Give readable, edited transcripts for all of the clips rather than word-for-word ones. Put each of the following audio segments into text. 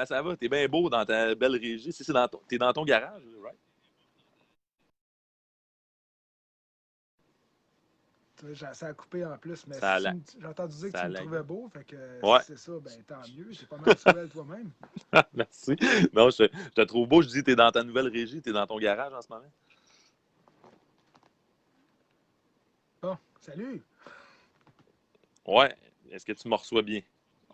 Comment ça va? T'es bien beau dans ta belle régie. T'es dans ton garage, right? Ça a coupé en plus, mais Ça si a, j'ai entendu dire que ça tu a me trouvais lagué. beau, fait que si Ouais, c'est ça, ben tant mieux. T'es pas mal swell toi-même. merci. Non, je te trouve beau. Je dis, t'es dans ta nouvelle régie, t'es dans ton garage en ce moment. Bon, salut! Ouais. Est-ce que tu me reçois bien?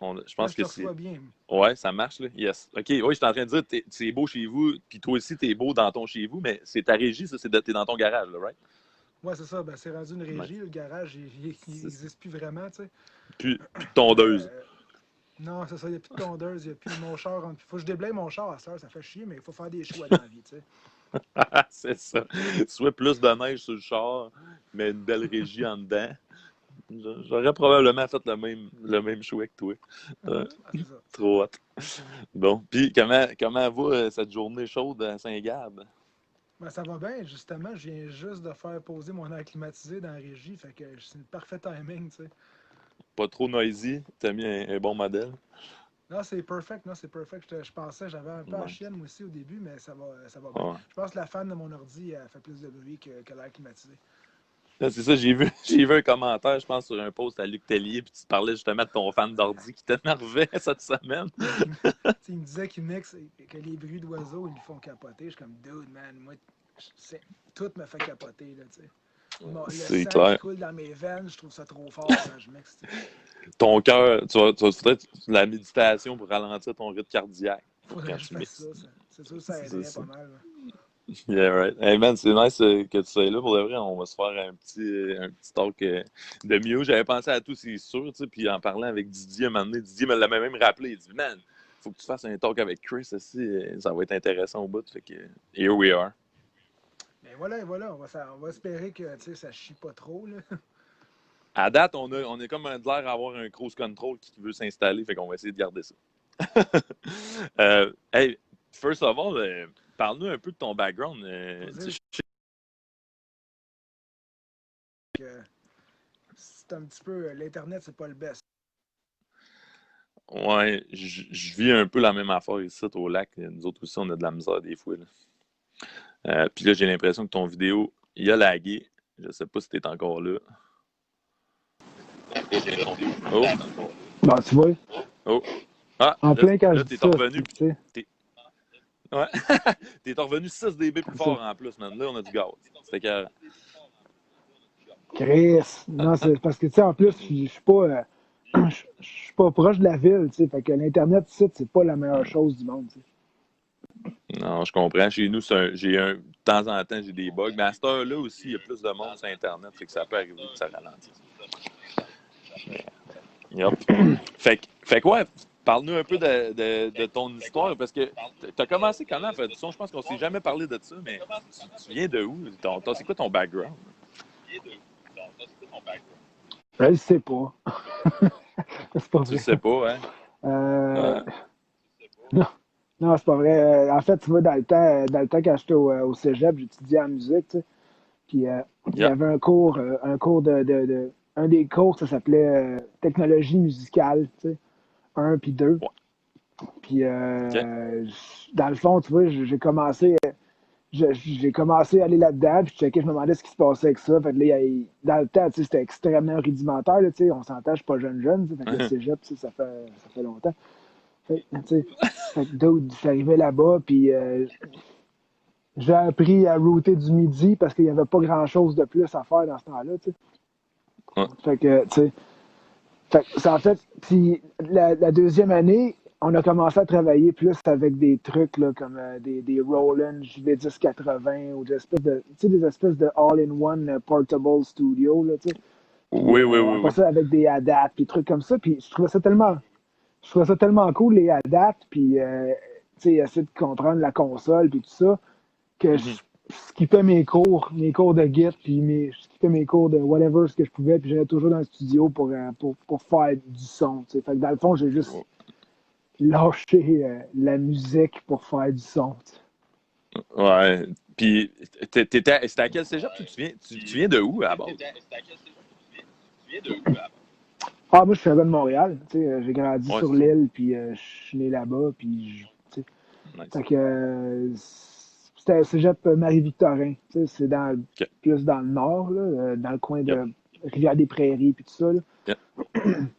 Je Là, pense je que te c'est. reçois bien. Ouais, ça marche, là. Yes. OK, oui, je suis en train de dire, c'est beau chez vous, puis toi aussi, t'es beau dans ton chez vous, mais c'est ta régie, ça, t'es dans ton garage, là, right? Ouais, c'est ça. Ben, c'est rendu une Nice. régie. Le garage, il n'existe plus vraiment, tu sais. Plus de tondeuse. Mais non, c'est ça. Il n'y a plus de tondeuse. Il n'y a plus mon char. Il faut que je déblaye mon char à cette heure. Ça fait chier, mais il faut faire des choix dans la vie, tu sais. C'est ça. Soit plus de neige sur le char, mais une belle régie en dedans. J'aurais probablement fait le même choix que toi. Euh, Ah, c'est ça. Trop hot. Bon, puis comment va cette journée chaude à Saint-Gab? Ben, ça va bien, justement. Je viens juste de faire poser mon air climatisé dans la régie. Fait que c'est le parfait timing, tu sais. Pas trop noisy? T'as mis un bon modèle? Non, c'est perfect. Non, c'est perfect. Je pensais, j'avais un peu à Nice. chienne moi aussi au début, mais ça va bien. Ouais. Je pense que la fan de mon ordi a fait plus de bruit que l'air climatisé. Là, c'est ça, j'ai vu un commentaire, je pense, sur un post à Luc Tellier, puis tu parlais justement de ton fan d'ordi qui t'énervait cette semaine. Ouais, il me disait qu'il mixe que les bruits d'oiseaux, ils me font capoter. Je suis comme, dude, man, moi, tout me fait capoter, là, tu sais. Le C'est sang qui clair. coule dans mes veines, je trouve ça trop fort quand je mixe. Ton cœur, tu vas faire de la méditation pour ralentir ton rythme cardiaque Faudrait quand que je tu fasse mixes. ça. C'est sûr que ça C'est aiderait ça. pas mal. Là. Yeah, right. Hey man, c'est nice que tu sois là pour de vrai. On va se faire un petit talk de mieux. J'avais pensé à tout, c'est sûr, tu sais. Puis en parlant avec Didier un moment donné, Didier me l'avait même rappelé. Il dit, man, faut que tu fasses un talk avec Chris aussi. Ça va être intéressant au bout. Fait que, here we are. Mais voilà, on va espérer que ça chie pas trop. Là. À date, on est comme de l'air à avoir un cruise control qui veut s'installer. Fait qu'on va essayer de garder ça. Hey, first of all, parle-nous un peu de ton background. Vas-y. C'est un petit peu. L'Internet, c'est pas le best. Ouais, je vis un peu la même affaire ici au lac. Nous autres aussi, on a de la misère des fois. Là. Puis là, j'ai l'impression que ton vidéo, il a lagué. Je sais pas si t'es encore là. Oh, Bon, tu vois, oh. Ah, en là, plein quand je là dis t'es ça, revenu. tu sais. T'es, ouais. T'es revenu 6 dB plus C'est ça. fort en plus, man. Là, on a du gaz. C'était que. Chris. Non, c'est parce que, tu sais, en plus, je suis pas. Je suis pas proche de la ville, tu sais. Fait que l'Internet, c'est pas la meilleure chose du monde, tu sais. Non, je comprends. Chez nous, de temps en temps, j'ai des bugs. Mais à cette heure-là aussi, il y a plus de monde sur Internet. Fait que ça peut arriver que ça ralentisse. Yep. Fait que ouais, parle-nous un peu de ton histoire, parce que tu as commencé comment à faire du son? Je pense qu'on s'est jamais parlé de ça, mais tu viens de où? C'est quoi ton background? Je sais pas. C'est pas Tu le vrai. sais pas, hein? Euh, Ouais. non, non, c'est pas vrai. En fait, tu vois, dans le temps quand j'étais au cégep, j'étudiais en musique, tu sais. Puis il y Yeah. avait un cours un des cours, ça s'appelait technologie musicale, tu sais, un puis deux. Ouais. Puis OK. dans le fond, tu vois, j'ai commencé à aller là-dedans, puis je me demandais ce qui se passait avec ça. Fait que là, dans le temps, tu sais, c'était extrêmement rudimentaire, là, tu sais, on s'entend, je suis pas jeune, tu sais, fait que le cégep, tu sais, ça fait longtemps. Tu sais, fait que dude, je suis arrivé là-bas, puis j'ai appris à router du midi parce qu'il n'y avait pas grand-chose de plus à faire dans ce temps-là, tu sais. Ouais. Fait que, tu sais, c'est en fait, puis la deuxième année, on a commencé à travailler plus avec des trucs là, comme des Roland JV1080 ou des espèces de all-in-one portable studio, là, tu sais. Puis Oui, oui, oui, après oui. ça, avec des ADAT, puis trucs comme ça. Puis je trouvais ça tellement cool, les ADAT, puis tu sais, essayer de comprendre la console, puis tout ça, que je Mhm. skippais mes cours de Git, puis je skippais mes cours de whatever, ce que je pouvais, puis j'allais toujours dans le studio pour faire du son, tu sais. Fait que dans le fond, j'ai juste lâché la musique pour faire du son, tu sais. Ouais. Puis, c'était à quel cégep? Tu viens de où à la base? Ah, moi, je suis un gars de Montréal. Tu sais, j'ai grandi Ouais, sur c'est ça. l'île, puis je suis né là-bas, puis tu sais, Nice. fait que c'était Cégep Marie-Victorin. Tu sais, c'est OK. plus dans le nord, là, dans le coin Yep. de Rivière-des-Prairies, puis tout ça. Là. Yep.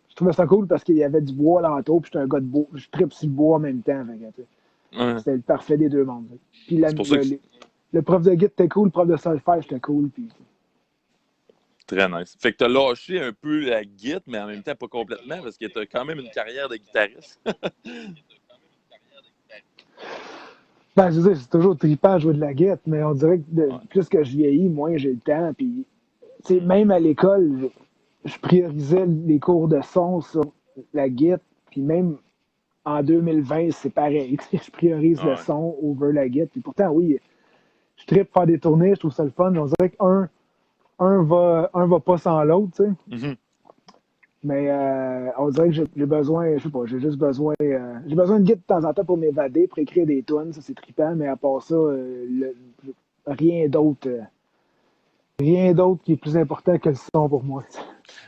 Je trouvais ça cool parce qu'il y avait du bois alentour, puis j'étais un gars de bois. Je tripe sur le bois en même temps. Fait que, tu sais, Ouais. c'était le parfait des deux mondes. Là. Puis C'est pour ça que c'est le prof de guide était cool, le prof de solfège était cool. Puis, très nice. Fait que t'as lâché un peu la guitare, mais en même temps pas complètement, parce que t'as quand même une carrière de guitariste. ben, je veux dire, c'est toujours trippant à jouer de la guitare, mais on dirait que Ouais. plus que je vieillis, moins j'ai le temps. Puis, tu sais, même à l'école, je priorisais les cours de son sur la guitare. Puis même en 2020, c'est pareil. Je priorise le Ouais. son over la guitare. Puis pourtant, oui, je trippe faire des tournées, je trouve ça le fun. On dirait un va pas sans l'autre, tu sais. Mhm. Mais on dirait que j'ai besoin, je sais pas, j'ai juste besoin. J'ai besoin de guide de temps en temps pour m'évader, pour écrire des tunes, ça c'est trippant, mais à part ça, rien d'autre. Rien d'autre qui est plus important que le son pour moi.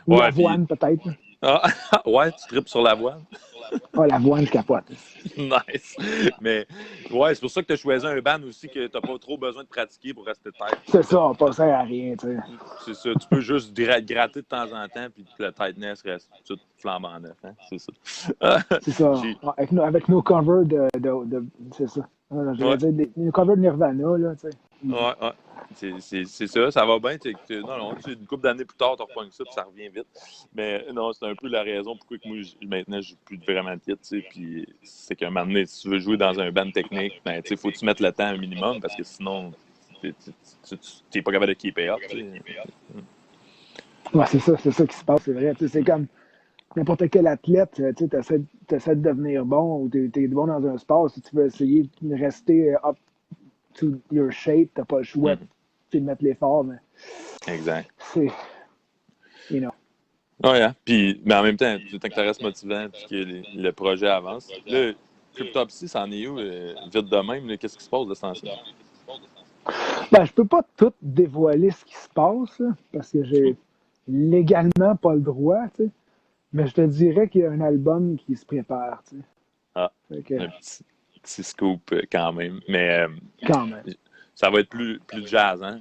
Ou Ouais, puis. l'avoine, peut-être. Ah, ouais, tu tripes sur la voile. Ah, l'avoine, je capote. Nice. Mais ouais, c'est pour ça que tu as choisi un band aussi que tu n'as pas trop besoin de pratiquer pour rester tête. C'est ça, on passe à rien, tu sais. C'est ça. Tu peux juste gratter de temps en temps, puis le tightness reste tout flambant neuf. Hein? C'est ça. C'est ça. J'ai... Avec nos covers c'est ça. Ouais, J'allais dire nos covers de Nirvana, là, tu sais. Easy. ouais. C'est ça, ça va bien. Non, une couple d'années plus tard, tu repognes ça, puis ça revient vite. Mais non, c'est un peu la raison pourquoi que moi, maintenant, je joue plus vraiment de kit. Puis c'est qu'à un moment donné, si tu veux jouer dans un band technique, ben, faut que tu mettes le temps un minimum, parce que sinon, tu n'es pas capable de keep it up. Ouais, c'est ça qui se passe, c'est vrai. Tu sais, c'est comme n'importe quel athlète, tu essaies de devenir bon ou tu es bon dans un sport. Si tu veux essayer de rester up to your shape, t'as pas le choix Mm-hmm. de mettre l'effort, mais Exact. c'est, you know. Ouais, hein? Puis, mais en même temps, tant que ça reste motivant puis que le projet avance. Là, Cryptopsy, ça en est où, vite de même? Là, qu'est-ce qui se passe de ce temps-ci? Ben, je peux pas tout dévoiler ce qui se passe, là, parce que j'ai légalement pas le droit, tu sais. Mais je te dirais qu'il y a un album qui se prépare, tu sais. Ah, Fait que, un petit scoop quand même. Mais quand même. ça va être plus jazz, hein?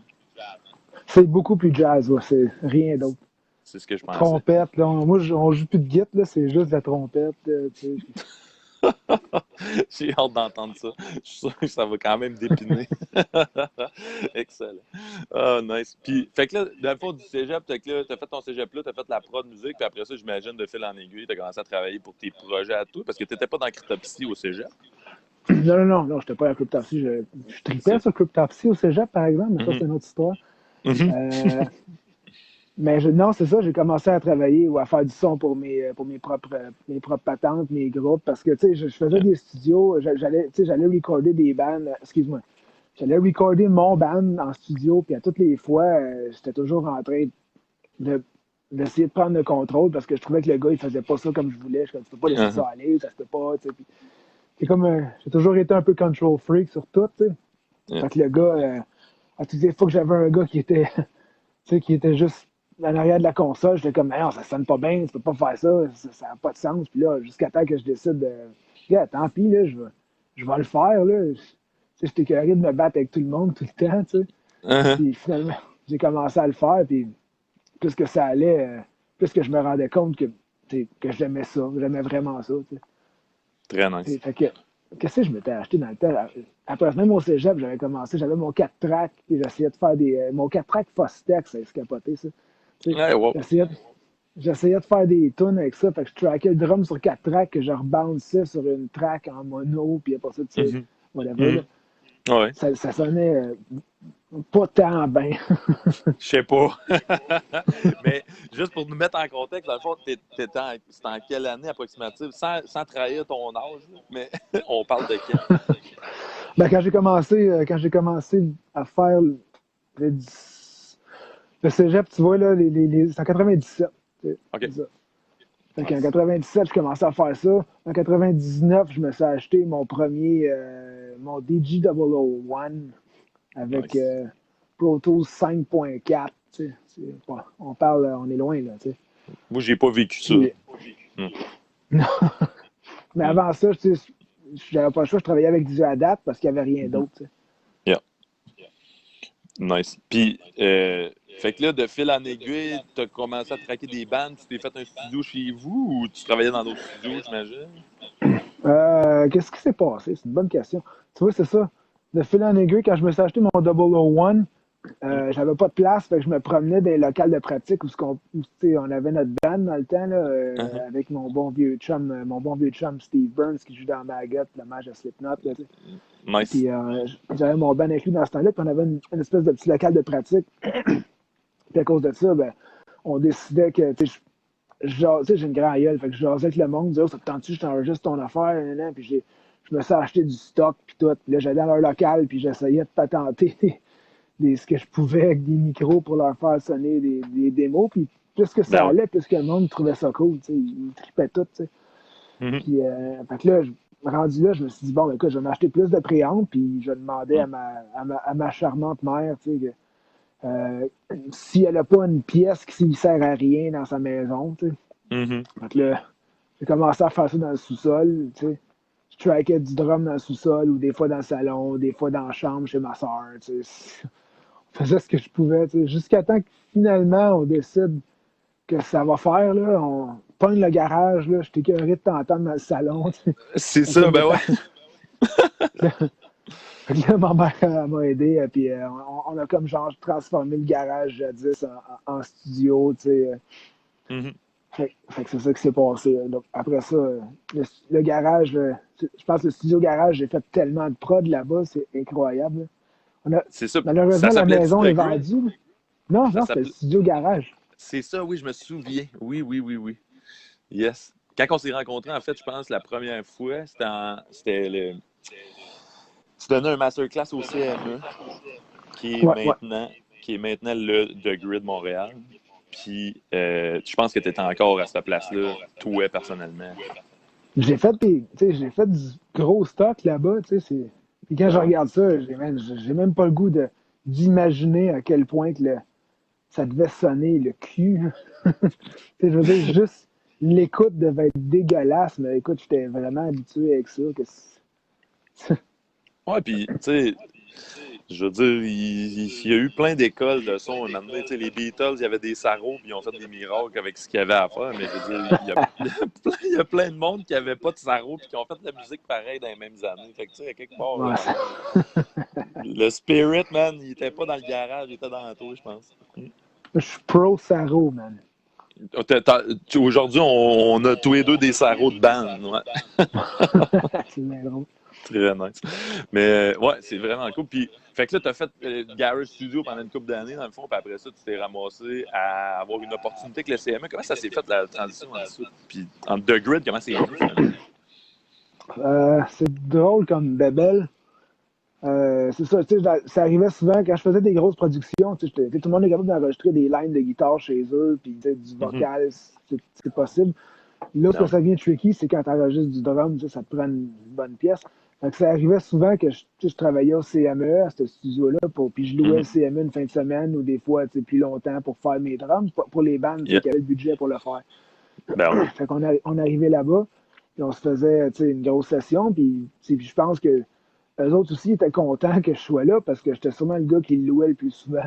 C'est beaucoup plus jazz, ouais, c'est rien d'autre. C'est ce que je pensais. Trompette, là, moi, on joue plus de guitare, là, c'est juste de la trompette, tu sais. J'ai hâte d'entendre ça. Je suis sûr que ça va quand même dépiner. Excellent. Ah, nice. Puis, fait que là, dans le fond, du cégep, t'as fait ton cégep là, t'as fait la prod musique, puis après ça, j'imagine, de fil en aiguille, t'as commencé à travailler pour tes projets à toi, parce que t'étais pas dans Cryptopsy au cégep. Non, j'étais pas à Cryptopsy. Je tripais C'est... sur Cryptopsy au cégep, par exemple, mais ça, Mhm. c'est une autre histoire. Mhm. Euh, mais non, c'est ça, j'ai commencé à travailler ou à faire du son pour mes propres patentes, mes groupes, parce que, tu sais, je faisais Yeah. des studios, j'allais recorder des bands, excuse-moi, j'allais recorder mon band en studio, puis à toutes les fois, j'étais toujours en train de, d'essayer de prendre le contrôle, parce que je trouvais que le gars, il faisait pas ça comme je voulais. Je ne peux pas laisser Uh-huh. ça aller, ça se peut pas, tu sais. Puis c'est comme, j'ai toujours été un peu control freak sur tout, tu sais. Yeah. Fait que le gars, à toutes les fois que j'avais un gars qui était, tu sais, qui était juste en arrière de la console, j'étais comme, non, ça sonne pas bien, tu peux pas faire ça n'a pas de sens. Puis là, jusqu'à temps que je décide de, yeah, tant pis, là, je vais le faire, là. Tu sais, j'étais carré de me battre avec tout le monde tout le temps, tu sais. Uh-huh. Puis finalement, j'ai commencé à le faire, puis plus que ça allait, plus que je me rendais compte que j'aimais ça, j'aimais vraiment ça, tu sais. Très nice. Fait que, qu'est-ce que je m'étais acheté dans le temps? Après même au cégep, j'avais commencé, j'avais mon 4 tracks, et j'essayais de faire mon 4 tracks Fostex, c'est capoté, ça. Tu sais, Ouais, wow. j'essayais de faire des tunes avec ça, fait que je trackais le drum sur 4 tracks, que je rebounçais sur une track en mono, puis après ça, tu sais, Mhm. whatever, là. Mhm. Ouais. Ça sonnait pas tant bien. Je sais pas. Mais juste pour nous mettre en contexte, dans le fond, c'était en quelle année approximative? Sans trahir ton âge, là, mais on parle de quand? Ben, quand j'ai commencé à faire le, le cégep, tu vois, là, c'est en 97. OK. C'est ça. Fait qu'en Nice. 97, je commençais à faire ça. En 99, je me suis acheté mon premier, mon DG001 avec Nice. Pro Tools 5.4. Tu sais, on parle, on est loin, là, tu sais. Moi, j'ai pas vécu ça. Puis, Mm. mais Mm. avant ça, j'avais pas le choix, je travaillais avec du ADAT parce qu'il n'y avait rien Mhm. d'autre. Yeah. Nice. Puis, fait que là, de fil en aiguille, tu as commencé à traquer des bandes, tu t'es fait un studio chez vous ou tu travaillais dans d'autres studios, j'imagine? Qu'est-ce qui s'est passé? C'est une bonne question. Tu vois, c'est ça. De fil en aiguille, quand je me suis acheté mon 001, Mm. j'avais pas de place, fait que je me promenais dans les locales de pratique on avait notre band dans le temps, là, Uh-huh. avec mon bon vieux chum Steve Burns qui joue dans Maggot, le mage à Slipknot. Là, tu sais. Nice. Puis j'avais mon band avec lui dans ce temps-là, puis on avait une espèce de petit local de pratique. Puis à cause de ça, ben, on décidait que, j'ai une grande gueule, fait que je jasais avec le monde, disais, oh, ça te tente-tu, je t'enregistre ton affaire, puis je me suis acheté du stock, puis tout. Puis là, j'allais dans leur local, puis j'essayais de patenter ce que je pouvais avec des micros pour leur faire sonner des démos. Puis plus que ça Ben oui. allait, plus que le monde trouvait ça cool. Ils tripaient tout. T'sais. Mhm. Puis fait que là, rendu là, je me suis dit, bon, ben, écoute, je vais m'acheter plus de préampes, puis je vais demander Mm. à ma charmante mère que, si elle n'a pas une pièce qui ne sert à rien dans sa maison. T'sais. Mhm. Fait que là, j'ai commencé à faire ça dans le sous-sol. T'sais. Je traquais du drum dans le sous-sol, ou des fois dans le salon, des fois dans la chambre chez ma soeur. Faisais ce que je pouvais, jusqu'à temps que finalement on décide que ça va faire, là, on pogne le garage, là, je t'écœurais de t'entendre dans le salon, C'est un truc ça, de ben temps. ouais. Fait que là, ma mère elle m'a aidé, puis on a comme genre transformé le garage jadis en studio, tu sais. Mhm. Fait que c'est ça qui s'est passé. Donc, après ça, le garage, je pense que le studio garage, j'ai fait tellement de prod là-bas, c'est incroyable. On a, C'est ça. Ça malheureusement, la s'appelait-tu maison The est Grid? vendue. Non, Ça non, c'était le s'appelait. studio garage. C'est ça, oui, je me souviens. Oui, oui, oui, oui. Yes. Quand on s'est rencontrés, en fait, je pense la première fois, c'était le. Tu donnais un masterclass au CME, qui est Ouais, ouais. maintenant, qui est maintenant le The Grid Montréal. Puis, je pense que tu étais encore à cette place-là, toi, personnellement. J'ai fait du gros stock là-bas, puis quand je Ben ouais. regarde ça, j'ai même pas le goût d'imaginer à quel point ça devait sonner le cul. Je veux dire, juste l'écoute devait être dégueulasse, mais écoute, j'étais vraiment habitué avec ça. Ouais, puis, tu sais, je veux dire, il y a eu plein d'écoles de son. Un moment donné, tu sais, les Beatles, il y avait des sarraux, puis ils ont fait des miracles avec ce qu'il y avait à faire. Mais je veux dire, il y a plein de monde qui n'avait pas de sarraux, puis qui ont fait de la musique pareille dans les mêmes années. Fait que, tu sais, à quelque part, Ouais. le spirit, man, il était pas dans le garage, il était dans la tour, je pense. Je suis pro Saro, man. Aujourd'hui, on a tous les deux des sarraux de bande. Ouais. C'est bien drôle. Très nice. Mais ouais, c'est vraiment cool. Puis, fait que là, tu as fait Garage Studio pendant une couple d'années, dans le fond, puis après ça, tu t'es ramassé à avoir une opportunité avec le CME. Comment ça s'est fait, la transition ensuite? Puis, entre The Grid, comment c'est venu, finalement? C'est drôle comme bébelle. C'est ça, ça arrivait souvent quand je faisais des grosses productions. Tout le monde est capable d'enregistrer des lines de guitare chez eux, puis du Mhm. vocal, c'est possible. Là, ce Ben que oui. ça devient tricky, c'est quand tu enregistres du drum, ça te prend une bonne pièce. Fait que ça arrivait souvent que je travaillais au CME, à ce studio-là, puis je louais le Mhm. CME une fin de semaine ou des fois plus longtemps pour faire mes drums, pour les bandes Yeah. qui avaient le budget pour le faire. Ben oui. Fait qu'on on arrivait là-bas, puis on se faisait une grosse session, puis je pense que eux autres aussi étaient contents que je sois là parce que j'étais sûrement le gars qui le louait le plus souvent.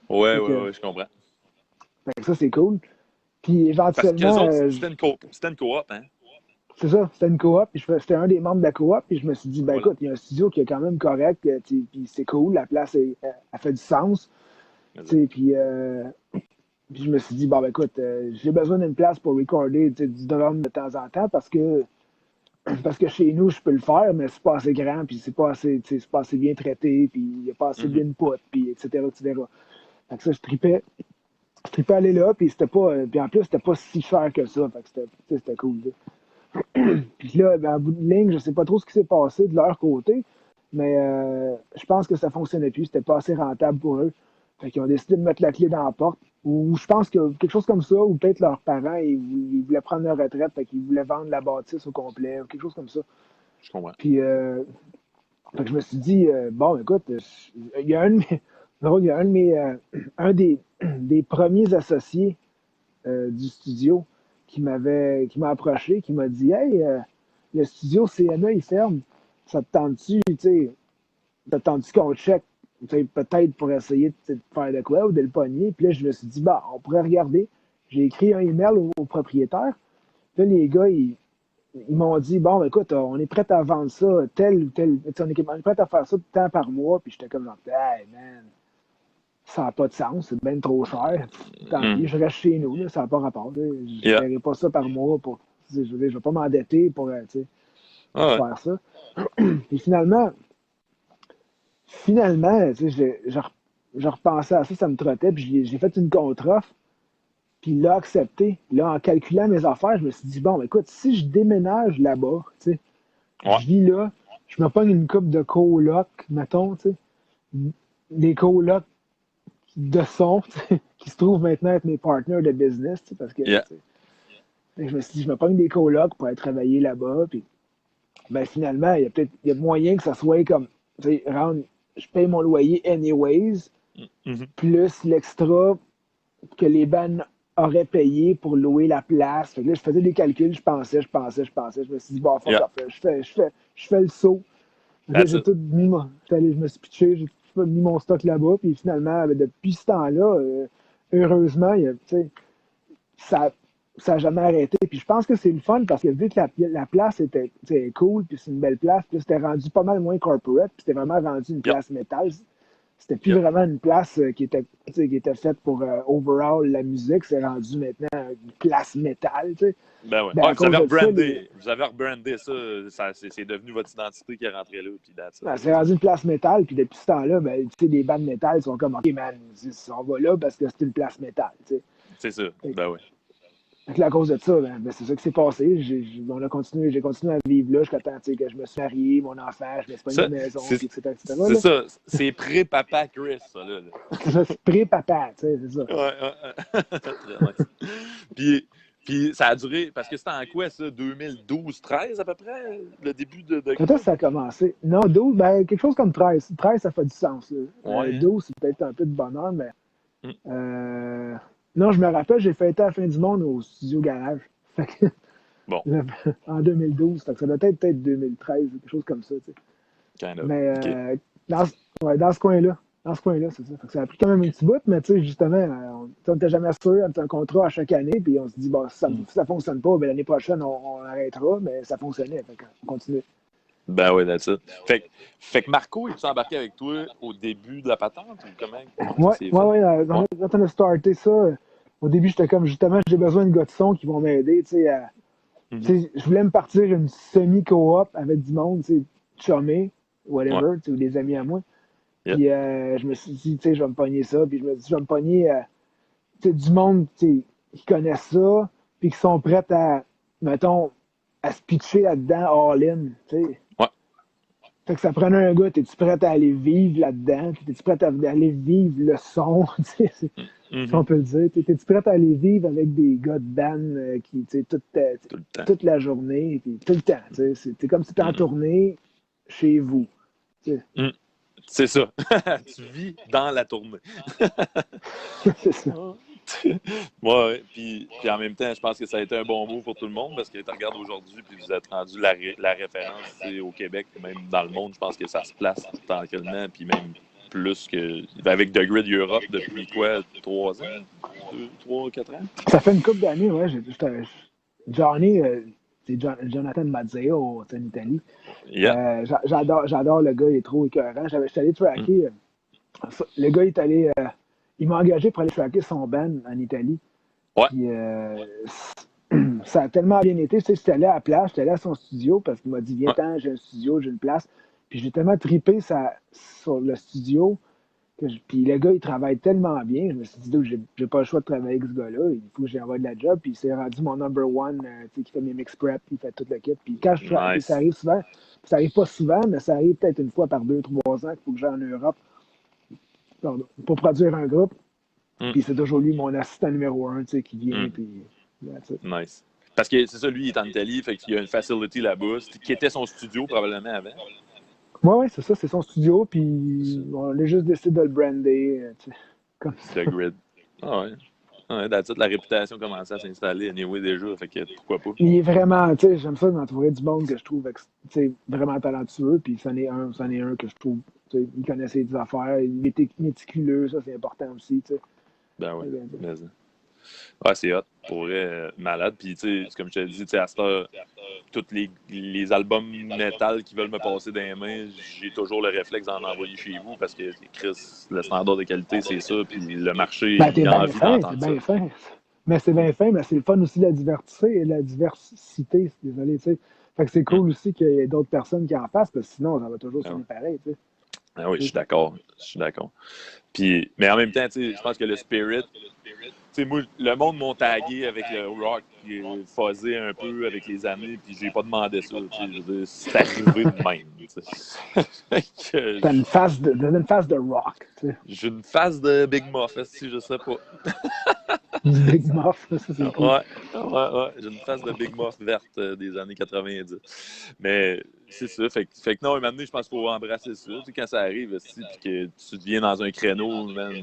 Ouais, Fait ouais, que, ouais, je comprends. fait que ça, c'est cool. Puis Parce que les éventuellement, autres, c'était une coop, hein? c'est ça, c'était une coop, puis j'étais un des membres de la coop, puis je me suis dit, ben Voilà. écoute, il y a un studio qui est quand même correct, puis c'est cool, la place, elle fait du sens. Exact. Puis je me suis dit, bon, ben écoute, j'ai besoin d'une place pour recorder du drum de temps en temps parce que chez nous, je peux le faire, mais c'est pas assez grand, puis c'est pas assez bien traité, puis il n'y a pas assez Mhm. d'input, puis etc., etc. Fait que ça, je tripais aller là, puis c'était pas, puis en plus, c'était pas si cher que ça, fait que c'était cool. Puis là, ben, en bout de ligne, je sais pas trop ce qui s'est passé de leur côté, mais je pense que ça fonctionnait plus, c'était pas assez rentable pour eux. Fait qu'ils ont décidé de mettre la clé dans la porte. Ou je pense que quelque chose comme ça, ou peut-être leurs parents, ils voulaient prendre leur retraite, fait qu'ils voulaient vendre la bâtisse au complet, ou quelque chose comme ça. Je comprends. Puis fait que je me suis dit, bon, écoute, il y a un de mes, drôle, il y a un de mes, un des premiers associés du studio qui m'a approché, qui m'a dit Hey, le studio CNA, il ferme. Ça te tente-tu, tu sais, ça te tente-tu qu'on check, peut-être pour essayer de faire de quoi ou de le pogner? Puis là, je me suis dit, bah, on pourrait regarder. J'ai écrit un email au propriétaire. Là, les gars, ils m'ont dit, bon, écoute, on est prêt à vendre ça, tel ou tel. On est prêt à faire ça de temps par mois. Puis j'étais comme, hey, man, ça n'a pas de sens, c'est bien trop cher. Tant pis, je reste chez nous, là, ça n'a pas rapport. Je ne paierai pas ça par mois pour. Je ne vais pas m'endetter pour faire ça. Puis finalement, je repensais à ça, ça me trottait, puis j'ai fait une contre-offre, puis il l'a accepté. Là, en calculant mes affaires, je me suis dit, bon, écoute, si je déménage là-bas, tu sais, je vis là, je me pogne une coupe de coloc, mettons, tu sais, des colocs de son, qui se trouvent maintenant être mes partners de business, parce que je me suis dit, je me pogne des colocs pour aller travailler là-bas, puis ben finalement, il y a moyen que ça soit comme, tu sais, je paye mon loyer anyways, plus l'extra que les bands auraient payé pour louer la place. Fait que là, je faisais des calculs, je pensais. Je me suis dit, bon, fuck off, je fais le saut. Là, j'ai tout mis je me suis pitché, j'ai tout mis mon stock là-bas, puis finalement, depuis ce temps-là, heureusement, ça n'a jamais arrêté. Puis je pense que c'est le fun parce que vu que la place était cool, puis c'est une belle place, puis c'était rendu pas mal moins corporate, puis c'était vraiment rendu une place métal. C'était plus vraiment une place qui était faite pour overall la musique, c'est rendu maintenant une place métal. Ben ouais. Vous avez rebrandé ça, c'est devenu votre identité qui est rentrée là. Puis c'est rendu une place métal, puis depuis ce temps-là, ben, les bandes métal sont comme OK, man, on va là parce que c'est une place métal. C'est ça, ben oui. À cause de ça, c'est ça qui s'est passé. J'ai continué à vivre là jusqu'à temps que je me suis marié, mon enfant, je me suis pas une maison, etc. C'est ça, c'est pré-papa Chris, ça, là. C'est ça, c'est pré-papa, c'est ça. Ouais. Puis ça a duré, parce que c'était en quoi, ça, 2012-13 à peu près, le début de... Quand ça a commencé? Non, 12, quelque chose comme 13. 13, ça fait du sens. 12, c'est peut-être un peu de bonheur, mais... Non, je me rappelle, j'ai fêté à la fin du monde au studio Garage. Bon. En 2012. Ça doit être peut-être 2013, quelque chose comme ça. Mais dans ce coin-là. Dans ce coin-là, c'est ça. Ça a pris quand même un petit bout, mais justement, on n'était jamais sûr. On a un contrat à chaque année, puis on se dit, bon, si ça ne fonctionne pas, ben, l'année prochaine, on arrêtera, mais ça fonctionnait. On continue. Ben oui, that's it. Fait que Marco, il s'est embarqué avec toi au début de la patente ou comment Oui. Quand on a starté ça, au début, j'étais comme justement, j'ai besoin de gars de son qui vont m'aider. Je voulais me partir une semi-coop avec du monde, chumé, whatever, ou des amis à moi. Puis je me suis dit, je vais me pogner ça. Puis je me suis dit, je vais me pogner du monde qui connaissent ça, puis qui sont prêts à, mettons, à se pitcher là-dedans all-in. Fait que ça prenait un gars, t'es-tu prêt à aller vivre là-dedans? T'es-tu prêt à aller vivre le son? Si on peut le dire. T'es-tu prêt à aller vivre avec des gars de band qui, toute la journée, puis tout le temps. C'est comme si t'es en tournée chez vous. C'est ça. Tu vis dans la tournée. C'est ça. Ouais, puis en même temps, je pense que ça a été un bon mot pour tout le monde parce que tu regardes aujourd'hui, puis vous êtes rendu la référence au Québec, même dans le monde. Je pense que ça se place tranquillement, puis même plus que. Avec The Grid Europe depuis quoi, 3 ans? 4 ans? Ça fait une couple d'années, ouais. Johnny, c'est Jonathan Mazzeo en Italie. Yeah. J'adore le gars, il est trop écœurant. J'étais allé tracker. Le gars est allé. Il m'a engagé pour aller tracker son band en Italie. Ouais. Puis, ça a tellement bien été. J'étais allé à la place, j'étais allé à son studio parce qu'il m'a dit viens-t'en, j'ai un studio, j'ai une place. Puis j'ai tellement trippé sur le studio. Puis le gars, il travaille tellement bien. Je me suis dit, j'ai pas le choix de travailler avec ce gars-là. Il faut que j'y envoie de la job. Puis c'est rendu mon number one, qui fait mes mix prep, il fait tout le kit. Puis quand je travaille, ça arrive souvent. Ça arrive pas souvent, mais ça arrive peut-être une fois par 2-3 ans qu'il faut que j'aille en Europe pour produire un groupe. Puis c'est toujours lui, mon assistant numéro 1, qui vient. Puis, nice. Parce que c'est ça, lui, il est en Italie, fait qu'il y a une facility là-bas, qui était son studio probablement avant. Oui, c'est ça, c'est son studio, puis on a juste décidé de le brander, comme ça. The Grid. Ah ouais. Ouais, that's it, la réputation commençait à s'installer anyway déjà, fait que pourquoi pas. Il est vraiment, tu sais, j'aime ça m'entourer du monde que je trouve vraiment talentueux, puis c'en est un que je trouve, tu sais, il connaît ses affaires, il est méticuleux, ça c'est important aussi, tu sais. Ben ouais. Fait que, Mais, ouais, c'est hot. Pour vrai, malade. Puis, tu sais, comme je te dis, tu sais, à cette heure, tous les albums metal qui veulent me passer dans les mains, j'ai toujours le réflexe d'en envoyer chez vous parce que, Chris, le standard de qualité, c'est ça. Puis le marché, ben, il a envie t'es d'entendre ça. bien fin. Mais c'est bien fin, mais c'est le fun aussi la diversité, désolé, tu sais. Fait que c'est Hum. cool aussi qu'il y ait d'autres personnes qui en fassent, parce que sinon, ça va toujours Ah, ouais. sonner pareil, tu sais. Ah oui, je suis d'accord. Je suis d'accord. Puis, mais en même temps, tu sais, je pense que le spirit, tu sais, moi, le monde m'a tagué avec le rock fuzzé un peu avec les années, puis j'ai pas demandé ça. Tu sais, je veux dire, c'est arrivé de même. Tu sais. Fait que T'as une face de rock, tu sais. j'ai une face de Big Muff, si je sais pas. Du Big Muff, ça c'est cool. Ouais, ouais. J'ai une face de Big Muff verte des années 90. Mais c'est ça. Fait que non, un moment donné, je pense qu'il faut embrasser ça. Tu sais, quand ça arrive, puis que tu deviens dans un créneau, man,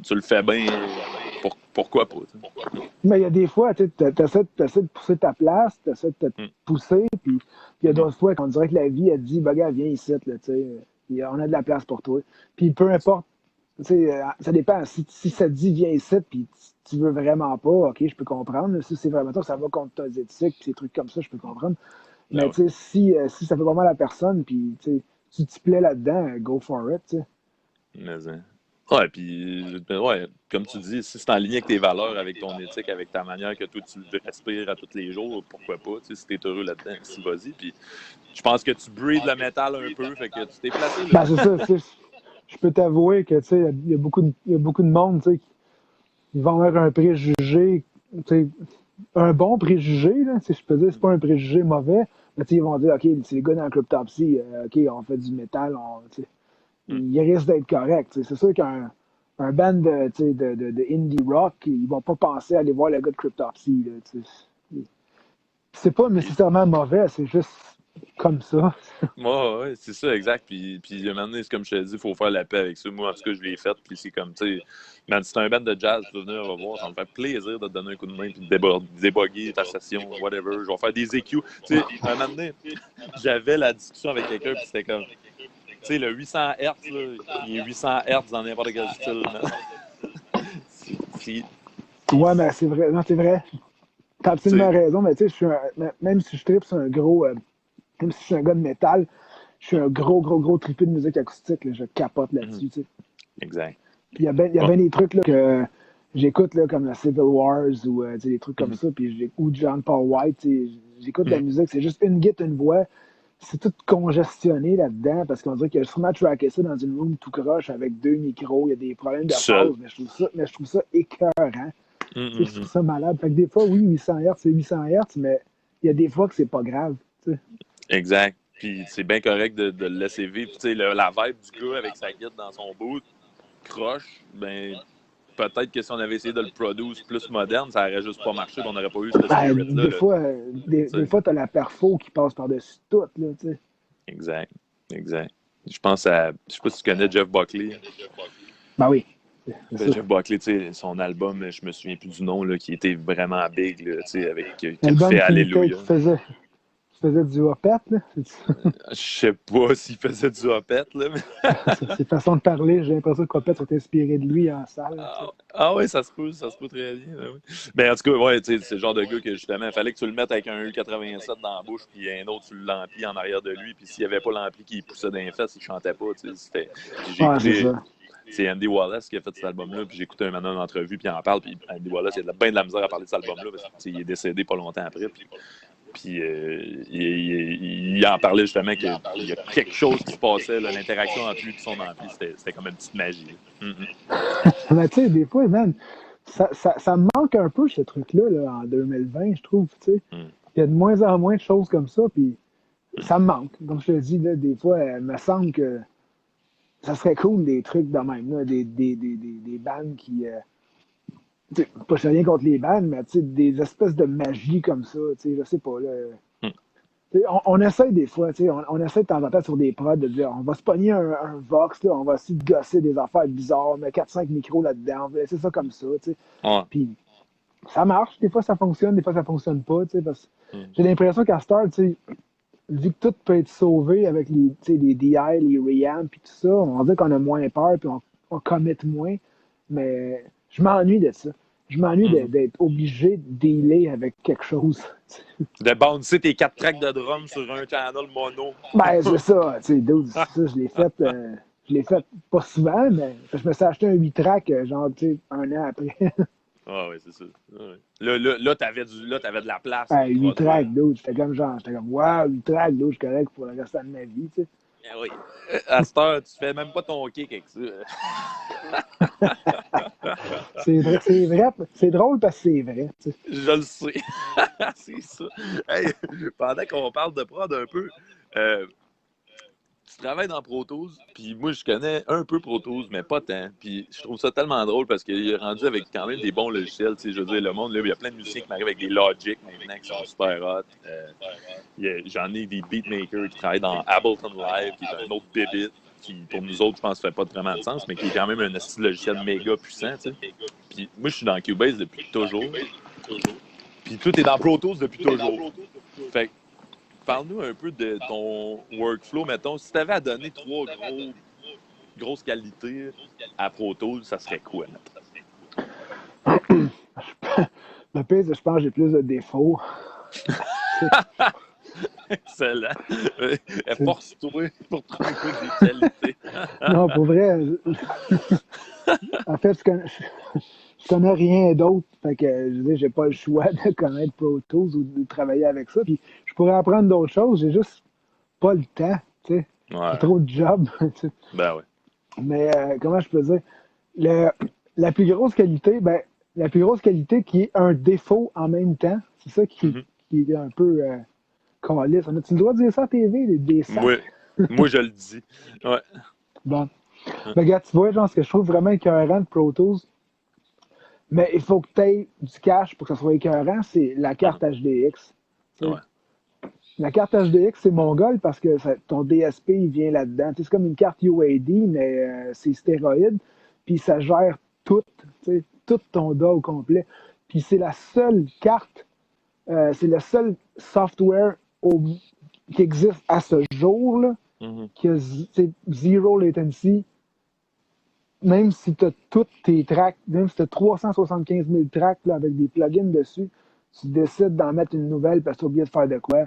tu le fais bien. Pourquoi pas? Tu sais. Mais il y a des fois, tu essaies de pousser ta place, tu essaies de te Mm. pousser, puis il y a Mhm. d'autres fois qu'on dirait que la vie, elle te dit, bah, gars, viens ici, là, tu sais, on a de la place pour toi. Puis peu importe, tu sais, ça dépend. Si ça te dit, viens ici, puis tu veux vraiment pas, ok, je peux comprendre. Si c'est vraiment toi, ça va contre tes éthiques, puis ces trucs comme ça, je peux comprendre. Ben Mais ouais. tu sais, si ça fait vraiment la personne, puis tu t'y plais là-dedans, go for it, tu sais. Mais, ouais, puis, ouais, comme tu dis, si c'est en ligne avec tes valeurs, avec ton éthique, avec ta manière que toi tu respires à tous les jours, pourquoi pas, tu sais, si t'es heureux là-dedans, si vas-y. Puis, je pense que tu breathes le métal un peu, fait que tu t'es placé là. Ben, c'est ça, tu sais, je peux t'avouer que, tu sais, il y a beaucoup de monde, tu sais, ils vont avoir un préjugé, tu sais, un bon préjugé, là, si je peux dire, c'est pas un préjugé mauvais, mais tu sais, ils vont dire, OK, c'est les gars dans le Cryptopsy, OK, on fait du métal, tu sais, Hmm. ils risquent d'être corrects. Tu sais. C'est sûr qu'un band de, tu sais, de indie rock, ils vont pas penser à aller voir le gars de Cryptopsy. Là, tu sais. C'est pas Puis, nécessairement mauvais, c'est juste comme ça. moi, ouais, c'est ça, exact. Puis, à un moment donné, c'est comme je te dis, il faut faire la paix avec ça. Moi, en tout cas, je l'ai fait, puis c'est comme, tu sais, man, si t'es un band de jazz, tu veux venir me voir, ça me fait plaisir de te donner un coup de main, puis de déboguer ta session, whatever. Je vais faire des EQ. Tu sais, à un moment donné, j'avais la discussion avec quelqu'un, puis c'était comme, tu sais, le 800 Hz, là, il est 800 Hz dans n'importe quel style. C'est- Ouais, mais c'est vrai. Non, c'est vrai. T'as tu sais, absolument raison, mais tu sais, même si je tripe sur un gros. Même si je suis un gars de métal, je suis un gros tripé de musique acoustique. Là, je capote mhm, là-dessus. Tu sais. exact. Puis il y a Ouais, bien des trucs là, que j'écoute là, comme la Civil Wars ou tu sais, des trucs comme mhm, ça. Puis ou John Paul White. Tu sais, j'écoute de la mhm. musique, c'est juste une guitare, une voix. C'est tout congestionné là-dedans parce qu'on dirait qu'il y a sûrement tracké ça dans une room tout croche avec deux micros. Il y a des problèmes de Tout seul. phase, mais je trouve ça écœurant. Tu sais, je trouve Mhm, ça malade. Fait que des fois, oui, 800 Hz, c'est 800 Hz, mais il y a des fois que c'est pas grave. Tu sais. exact. Puis c'est bien correct de le laisser vivre. Puis, tu sais, la vibe du gars avec sa guide dans son boot, croche, ben peut-être que si on avait essayé de le produire plus moderne, ça aurait juste pas marché, puis on n'aurait pas eu ce Ben, spirit-là. Là, tu des sais. fois, t'as la perfo qui passe par-dessus tout, là, tu sais. Exact. Exact. Je pense à. Je sais pas si tu connais Jeff Buckley. Ben oui, c'est Ben, ça. Jeff Buckley, tu sais, son album, je me souviens plus du nom, là, qui était vraiment big, là, tu sais, avec qui a refait L'album Alléluia. qui faisait du opette, là. Je sais pas s'il faisait du opette, là, mais C'est façon de parler, j'ai l'impression que Opette s'est inspiré de lui en salle, tu sais. ouais, ça se peut très bien. Ben oui. Mais en tout cas, ouais, tu sais, c'est le genre de gars que justement, il fallait que tu le mettes avec un U87 dans la bouche, puis un autre sur l'ampli en arrière de lui, puis s'il n'y avait pas l'ampli qui poussait dans les fesses, il chantait pas, tu sais. Puis j'ai Ouais, c'est écouté, ça. c'est Andy Wallace qui a fait cet album-là, puis j'ai écouté un une entrevue, puis il en parle, puis Andy Wallace, il a bien de la misère à parler de cet album-là, parce qu'il est décédé pas longtemps après, puis il en parlait justement qu'il y a quelque chose qui se passait, là, l'interaction entre lui et son ampli, c'était comme une petite magie. Là. Mais tu sais, des fois, man, ça me manque un peu, ce truc-là, là, en 2020, je trouve, tu sais. Mm. Il y a de moins en moins de choses comme ça, puis ça me manque. Comme je te dis, là, des fois, il me semble que ça serait cool des trucs de même, là, des bands qui. Tu sais, pas je sais rien contre les bands, mais tu sais, des espèces de magie comme ça, tu sais, je sais pas, là. Mm. On essaie des fois, on essaie de temps en temps sur des prods de dire on va se pogner un Vox, là, on va essayer de gosser des affaires bizarres, on met 4-5 micros là-dedans, on va laisser ça comme ça. Ouais. Puis ça marche, des fois ça fonctionne, des fois ça fonctionne pas. Parce que Mm. j'ai l'impression qu'à Star, vu que tout peut être sauvé avec les DI, les reamps, puis tout ça, on va dire qu'on a moins peur, puis on commit moins. Mais je m'ennuie de ça. Je m'ennuie Mm. d'être obligé de dealer avec quelque chose. De bouncer tes 4 tracks de drum sur un channel mono. Ben, c'est ça, dude, ça, je l'ai fait pas souvent, mais je me suis acheté un 8 track, genre, un an après. Ah oui, c'est ça. Ouais. Là, t'avais de la place Ben, pour 8 produire. tracks, dude, j'étais comme, wow, 8 tracks, dude, je suis correct pour le restant de ma vie, Ah oui. À cette heure, tu fais même pas ton kick avec ça. C'est vrai, c'est drôle parce que c'est vrai, Je le sais. C'est ça. Hey, pendant qu'on parle de prod un peu, tu travailles dans Pro Tools, puis moi, je connais un peu Pro Tools, mais pas tant. Puis je trouve ça tellement drôle parce qu'il est rendu avec quand même des bons logiciels. Tu sais, je veux dire, le monde, là, il y a plein de musiciens qui m'arrivent avec des Logic maintenant qui sont super hot. J'en ai des beatmakers qui travaillent dans Ableton Live, qui est un autre bébé, qui pour nous autres, je pense, fait pas vraiment de sens, mais qui est quand même un style logiciel méga puissant. Tu sais. Puis moi, je suis dans Cubase depuis toujours. Puis toi, t'es dans Pro Tools depuis toujours. Fait que, parle-nous un peu de ton workflow, mettons. Si tu avais à donner trois grosses qualités à Pro Tools, ça serait quoi, mettons. Le pire, je pense que j'ai plus de défauts. Excellent. Force-toi pour trouver des qualités. Non, pour vrai, en fait, je connais rien d'autre. Fait que, je veux dire, j'ai pas le choix de connaître Pro Tools ou de travailler avec ça. Puis, je pourrais apprendre d'autres choses, j'ai juste pas le temps, tu sais. Ouais. J'ai trop de job, tu sais. Ben ouais. Mais, comment je peux dire? La plus grosse qualité, ben, la plus grosse qualité qui est un défaut en même temps, c'est ça qui est un peu calisse. Tu le droit de dire ça à TV, des sacs? Moi, je le dis. Ouais. Bon. Ben, gars, tu vois, genre, ce que je trouve vraiment écœurant de Pro Tools, mais il faut que tu aies du cash pour que ça soit écœurant, c'est la carte HDX. Ouais. La carte HDX, c'est mongol parce que ton DSP, il vient là-dedans. C'est comme une carte UAD, mais c'est stéroïde. Puis ça gère tout ton DAW au complet. Puis c'est la seule carte, c'est le seul software qui existe à ce jour, là, qui a zero latency. Même si tu as toutes tes tracks, même si tu as 375 000 tracks là, avec des plugins dessus, tu décides d'en mettre une nouvelle parce que tu as oublié de faire de quoi,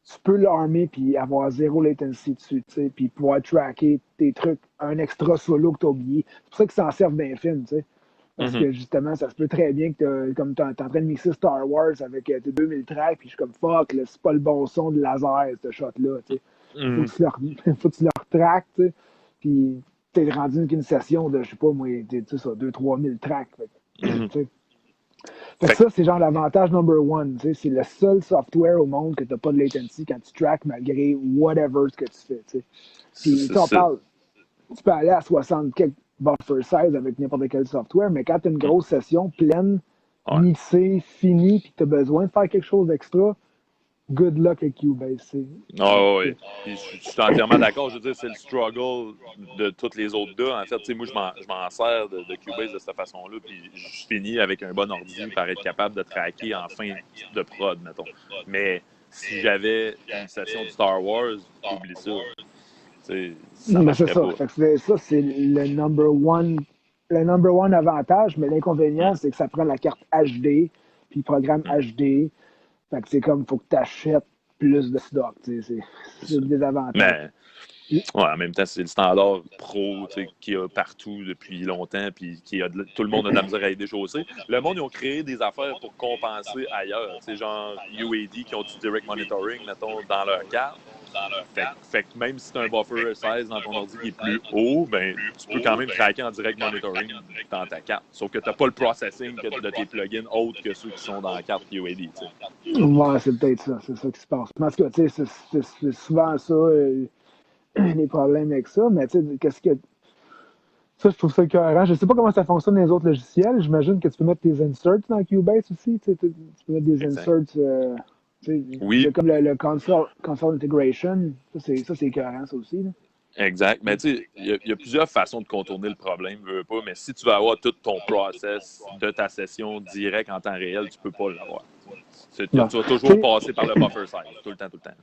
tu peux l'armer puis avoir zéro latency dessus, tu sais, puis pouvoir tracker tes trucs, un extra solo que tu as oublié. C'est pour ça qu'ils s'en servent dans les films, tu sais. Parce que justement, ça se peut très bien que comme t'es en train de mixer Star Wars avec tes 2000 tracks, puis je suis comme fuck, là, c'est pas le bon son de laser, ce shot-là, tu sais. Faut que tu le retractes, tu sais. Puis t'es rendu avec une session de, je sais pas moi, tu sais, ça, 2-3 000 tracks. Fait que ça, c'est genre l'avantage number one. C'est le seul software au monde que t'as pas de latency quand tu tracks malgré whatever ce que tu fais. T'sais. Puis on parle, tu peux aller à 60 quelques buffer size avec n'importe quel software, mais quand tu as une grosse session pleine, mixée, finie, puis tu as besoin de faire quelque chose d'extra, good luck avec Cubase. Oui. Puis je suis entièrement d'accord. Je veux dire, c'est le struggle de tous les autres gars. En fait, moi, je m'en sers de Cubase de cette façon-là. Puis je finis avec un bon ordi par être capable de tracker en fin de prod, mettons. Mais si j'avais une session de Star Wars, oublie ça. Ça marcherait c'est ça. pas. Fait que ça, c'est le number one avantage, mais l'inconvénient, c'est que ça prend la carte HD, puis le programme HD. Fait que c'est comme, faut que tu achètes plus de stock. C'est le désavantage. Mais, en même temps, c'est le standard pro qu'il y a partout depuis longtemps, puis tout le monde a de la misère à y déchausser. Le monde, ils ont créé des affaires pour compenser ailleurs. Genre UAD qui ont du direct monitoring, mettons, dans leur carte. Fait que même si tu as un buffer 16 dans ton ordi qui est plus haut, ben, tu peux quand même tracker en direct monitoring dans ta carte. Sauf que tu n'as pas le processing de tes plugins autres que ceux qui sont dans la carte UAD. Ouais, c'est peut-être ça. C'est ça qui se passe. Parce que, tu sais, c'est souvent ça, les problèmes avec ça. Mais, tu sais, qu'est-ce que. Ça, je trouve ça écœurant. Je sais pas comment ça fonctionne dans les autres logiciels. J'imagine que tu peux mettre tes inserts dans Cubase aussi. Tu peux mettre des inserts Il y Oui, a comme le console integration. Ça, c'est écœurant, ça aussi. Là. exact. Mais tu sais, il y a plusieurs façons de contourner le problème, veux pas, mais si tu veux avoir tout ton process de ta session direct en temps réel, tu peux pas l'avoir. Tu Non. vas toujours T'sais, passer par le buffer size, tout le temps, tout le temps.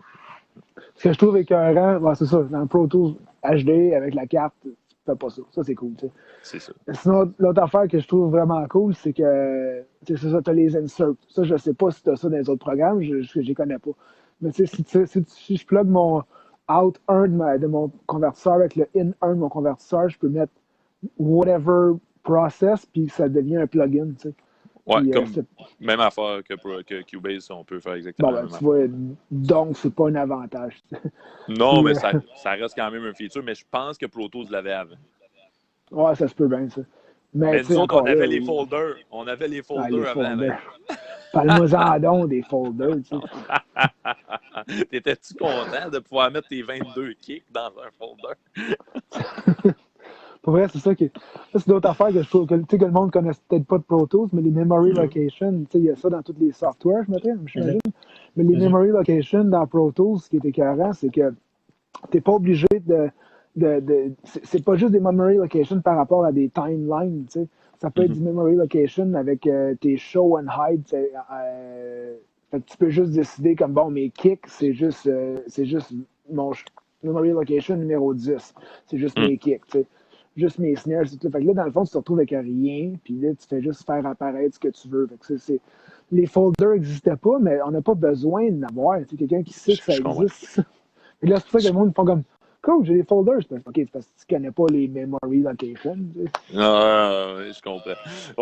ce que je trouve écœurant, c'est ça. Dans le Pro Tools HD, avec la carte, tu fais pas ça. Ça, c'est cool. T'sais. C'est ça. Sinon, l'autre affaire que je trouve vraiment cool, c'est que c'est ça, tu as les inserts. Ça, je sais pas si tu as ça dans les autres programmes, je les connais pas. Mais si je plug mon out 1 de mon convertisseur avec le in 1 de mon convertisseur, je peux mettre whatever process, puis ça devient un plugin. Ouais, Puis, comme même affaire que Cubase, on peut faire exactement bon, la ben, même tu affaire. vois, donc, c'est pas un avantage. Non, Puis, mais ça reste quand même un feature, mais je pense que Pro Tools l'avait avant. ouais, ça se peut bien, ça. Mais, Mais tu nous sais, autres, on encore là, avait les folders. On avait les les folders avant même. folders. Parle-moi-en donc des folders, tu sais. T'étais-tu content de pouvoir mettre tes 22 kicks dans un folder? Pour vrai, c'est ça qui. Ça, c'est d'autres affaires que je trouve que, que le monde ne connaît peut-être pas de Pro Tools, mais les memory location, il y a ça dans tous les softwares, j'imagine. Mais les memory location dans Pro Tools, ce qui est écœurant, c'est que tu n'es pas obligé c'est pas juste des memory location par rapport à des timelines, tu sais. Ça peut être du memory location avec tes show and hide. Fait que tu peux juste décider comme bon, mes kicks, c'est juste mon memory location numéro 10. C'est juste mes kicks, tu sais. Juste mes snares, tout ça. Fait que là, dans le fond, tu te retrouves avec rien, puis là, tu fais juste faire apparaître ce que tu veux. Fait que les folders n'existaient pas, mais on n'a pas besoin d'en avoir. Tu sais, quelqu'un qui sait que ça Je comprends. existe. Et là, c'est pour ça que le monde font comme cool, j'ai des folders. OK, c'est parce que tu connais pas les memory location. Tu sais. Ouais, je comprends.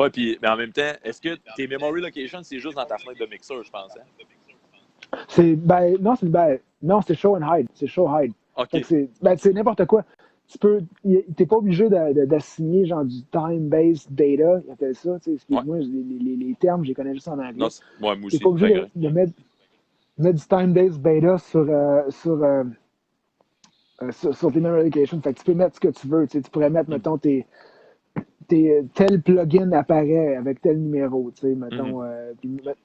Ouais, puis, mais en même temps, est-ce que tes memory locations, c'est juste dans ta fenêtre de mixeur, je pense, hein? Non, c'est show and hide. C'est show hide. OK. Fait que c'est n'importe quoi. T'es pas obligé d'assigner genre du time-based data, ils appellent ça, excuse-moi, Ouais. les termes, je les connais juste en anglais. Non, moi T'es aussi, pas obligé c'est de mettre du time-based data sur tes memory locations. Fait que tu peux mettre ce que tu veux. Tu pourrais mettre, mettons, tel plugin apparaît avec tel numéro, mettons.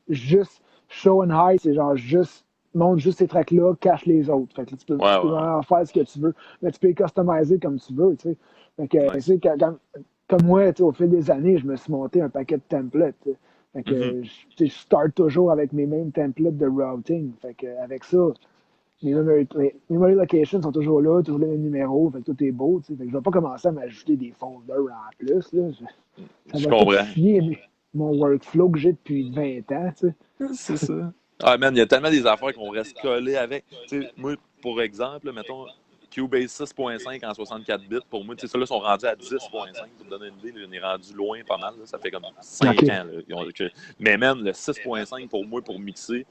Juste show and hide, c'est genre juste montre juste ces tracks-là, cache les autres. Fait que tu peux Ouais, vraiment faire ce que tu veux. Mais tu peux les customiser comme tu veux, tu sais. Fait que, nice. comme moi, au fil des années, je me suis monté un paquet de templates. Fait que je start toujours avec mes mêmes templates de routing. Fait que avec ça, mes memory locations sont toujours là, toujours les mêmes numéros, fait que tout est beau. Fait que je ne vais pas commencer à m'ajouter des folders en plus. Là. Ça Je va tout comprends. fier mon workflow que j'ai depuis 20 ans. C'est ça. Ah, man, il y a tellement des affaires qu'on reste collés avec. Tu sais, moi, pour exemple, mettons, Cubase 6.5 en 64 bits, pour moi, tu sais, ceux-là sont rendus à 10.5, pour te donner une idée, là, on est rendu loin pas mal, là, ça fait comme 5 OK. ans. Là, mais man, le 6.5 pour moi, pour mixer,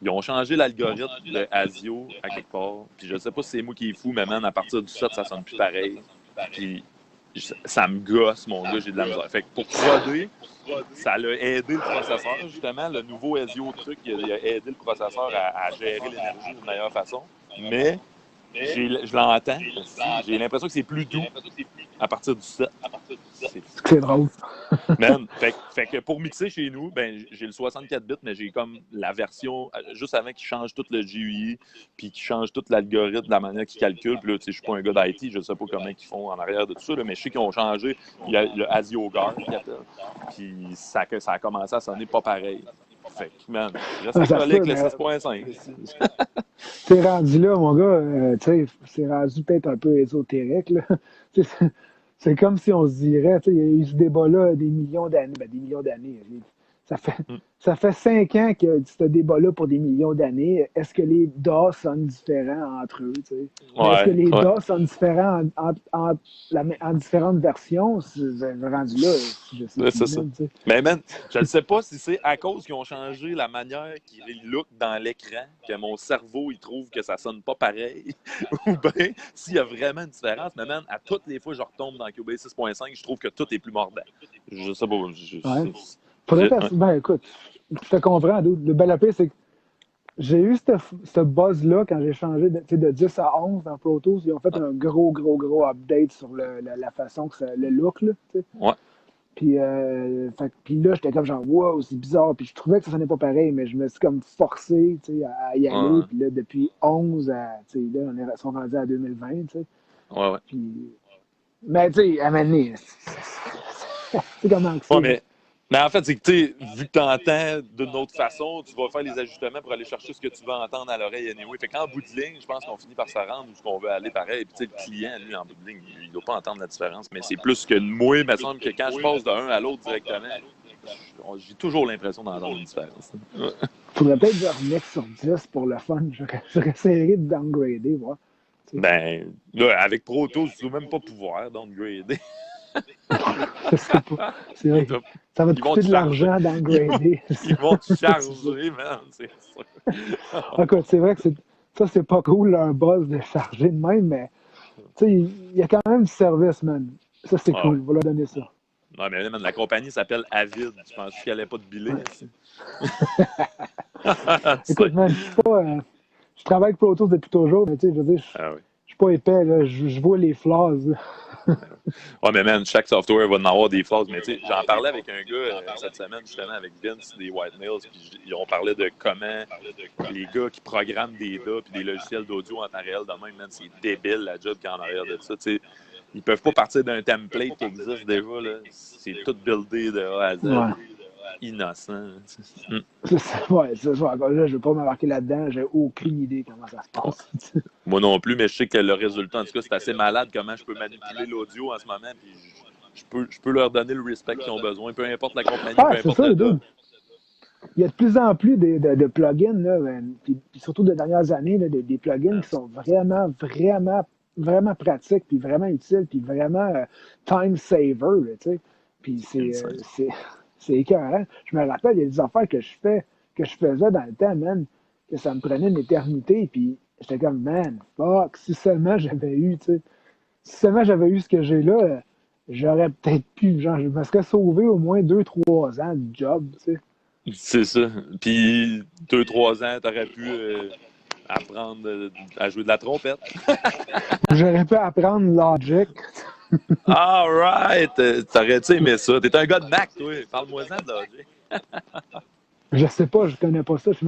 ils ont changé l'algorithme de ASIO à quelque part. Puis je sais pas si c'est moi qui est fou, mais man, à partir du 7, ça sonne plus pareil. Puis ça me gosse, mon gars, j'ai de la misère. Fait que pour 3D, ça l'a aidé le processeur, justement. Le nouveau ASIO truc, il a aidé le processeur à gérer l'énergie d'une meilleure façon. Mais je l'entends. J'ai l'impression que c'est plus doux à partir du 7. C'est drôle. Man, fait que pour mixer chez nous, ben, j'ai le 64 bits, mais j'ai comme la version juste avant qu'il change tout le GUI, puis qu'il change tout l'algorithme de la manière qu'il calcule. Puis là, tu sais, je suis pas un gars d'IT, je sais pas comment ils font en arrière de tout ça, là, mais je sais qu'ils ont changé. Il y a le ASIO Guard qui appelle, puis ça a commencé à sonner pas pareil. Fait que, man, je reste collé avec le 6.5. T'es rendu là, mon gars, c'est rendu peut-être un peu ésotérique. Là. C'est comme si on se dirait, il y a eu ce débat-là des millions d'années. Ben, des millions d'années. Ça fait 5 ans que ce débat-là pour des millions d'années. Est-ce que les DAW sonnent différents entre eux? Est-ce que les DAW sonnent différents en différentes versions? Rendu là, je sais C'est ça. même, Mais man, je ne sais pas si c'est à cause qu'ils ont changé la manière qu'ils look dans l'écran que mon cerveau il trouve que ça sonne pas pareil ou bien s'il y a vraiment une différence. Mais man, à toutes les fois que je retombe dans Cubase 6.5, je trouve que tout est plus mordant. Je sais pas. Ben écoute, je te comprends, dude. Le bel pire, c'est que j'ai eu ce buzz-là quand j'ai changé de 10 à 11 dans Pro Tools. Ils ont fait un gros update sur la façon que le look. Là, Ouais. Puis là, j'étais comme genre, wow, c'est bizarre. Puis je trouvais que ça sonnait pas pareil, mais je me suis comme forcé, tu sais, à y aller. Ouais, Puis là, depuis 11 à, tu sais, là, sont rendus à 2020, tu sais. ouais, ouais. Puis, mais tu sais, à un moment donné, c'est comment que Ouais, c'est, là. mais en fait, c'est que, tu sais, vu que tu entends d'une autre façon, tu vas faire les ajustements pour aller chercher ce que tu veux entendre à l'oreille anyway. Fait qu'en bout de ligne, je pense qu'on finit par se rendre où on veut aller pareil. Puis, tu sais, le client, lui, en bout de ligne, il ne doit pas entendre la différence. Mais c'est plus que moi, il me semble que quand je passe d'un à l'autre directement, j'ai toujours l'impression d'entendre une différence. Faudrait peut-être que je remette sur 10 pour le fun. J'aurais essayé de downgrader, voir. Tu sais. Ben, là, avec Pro Tools, tu ne dois même pas pouvoir downgrader. Je sais pas. C'est vrai. Ça va te Ils vont coûter te de charger. l'argent d'engrader. Ils vont te charger, man, c'est sûr. Écoute, c'est vrai que ça, c'est pas cool, un boss de charger de même, mais tu sais, il y a quand même du service, man. Ça, c'est Ah ouais. cool. On va leur donner ça. Non, mais man, la compagnie s'appelle Avid. Je pense qu'elle n'allait pas de billet. Écoute, man, je travaille avec Pro Tools depuis toujours, mais tu sais, je veux dire, Ah oui. je suis pas épais, là. Je vois les flaws. Ouais, mais man, chaque software va en avoir des flaws. Mais tu sais, j'en parlais avec un gars cette semaine, justement, avec Vince des White Nails, puis on parlait de comment les gars qui programment des DA puis des logiciels d'audio en temps réel de même, man, c'est débile la job qu'il y a en arrière de ça. Tu sais, ils peuvent pas partir d'un template qui existe déjà, là. C'est tout buildé de A à Z. Ouais. Innocent. Ouais, c'est ça. Encore là, je vais pas m'embarquer là-dedans. J'ai aucune idée comment ça se passe. Moi non plus, mais je sais que le résultat, en tout cas, c'est assez malade comment je peux manipuler l'audio en ce moment. Puis je peux leur donner le respect qu'ils ont besoin, peu importe la compagnie, peu Ah, c'est importe ça, le DA. dude. Il y a de plus en plus de plugins, là, puis surtout de dernières années, là, des plugins qui sont vraiment, vraiment, vraiment pratiques, puis vraiment utiles, puis vraiment time saver, là, tu sais. Puis c'est écœurant. Je me rappelle, il y a des affaires que je faisais dans le temps, man, que ça me prenait une éternité, puis j'étais comme, man, fuck, si seulement j'avais eu, tu sais, si seulement j'avais eu ce que j'ai là, j'aurais peut-être pu, genre, je me serais sauvé au moins 2, 3 ans de job, tu sais. C'est ça. Puis 2, 3 ans, t'aurais pu apprendre à jouer de la trompette. J'aurais pu apprendre Logic. All right! T'aurais-tu aimé ça? T'es un gars de Mac, toi. Parle-moi-en de Logic. Je sais pas, je connais pas ça. Je sais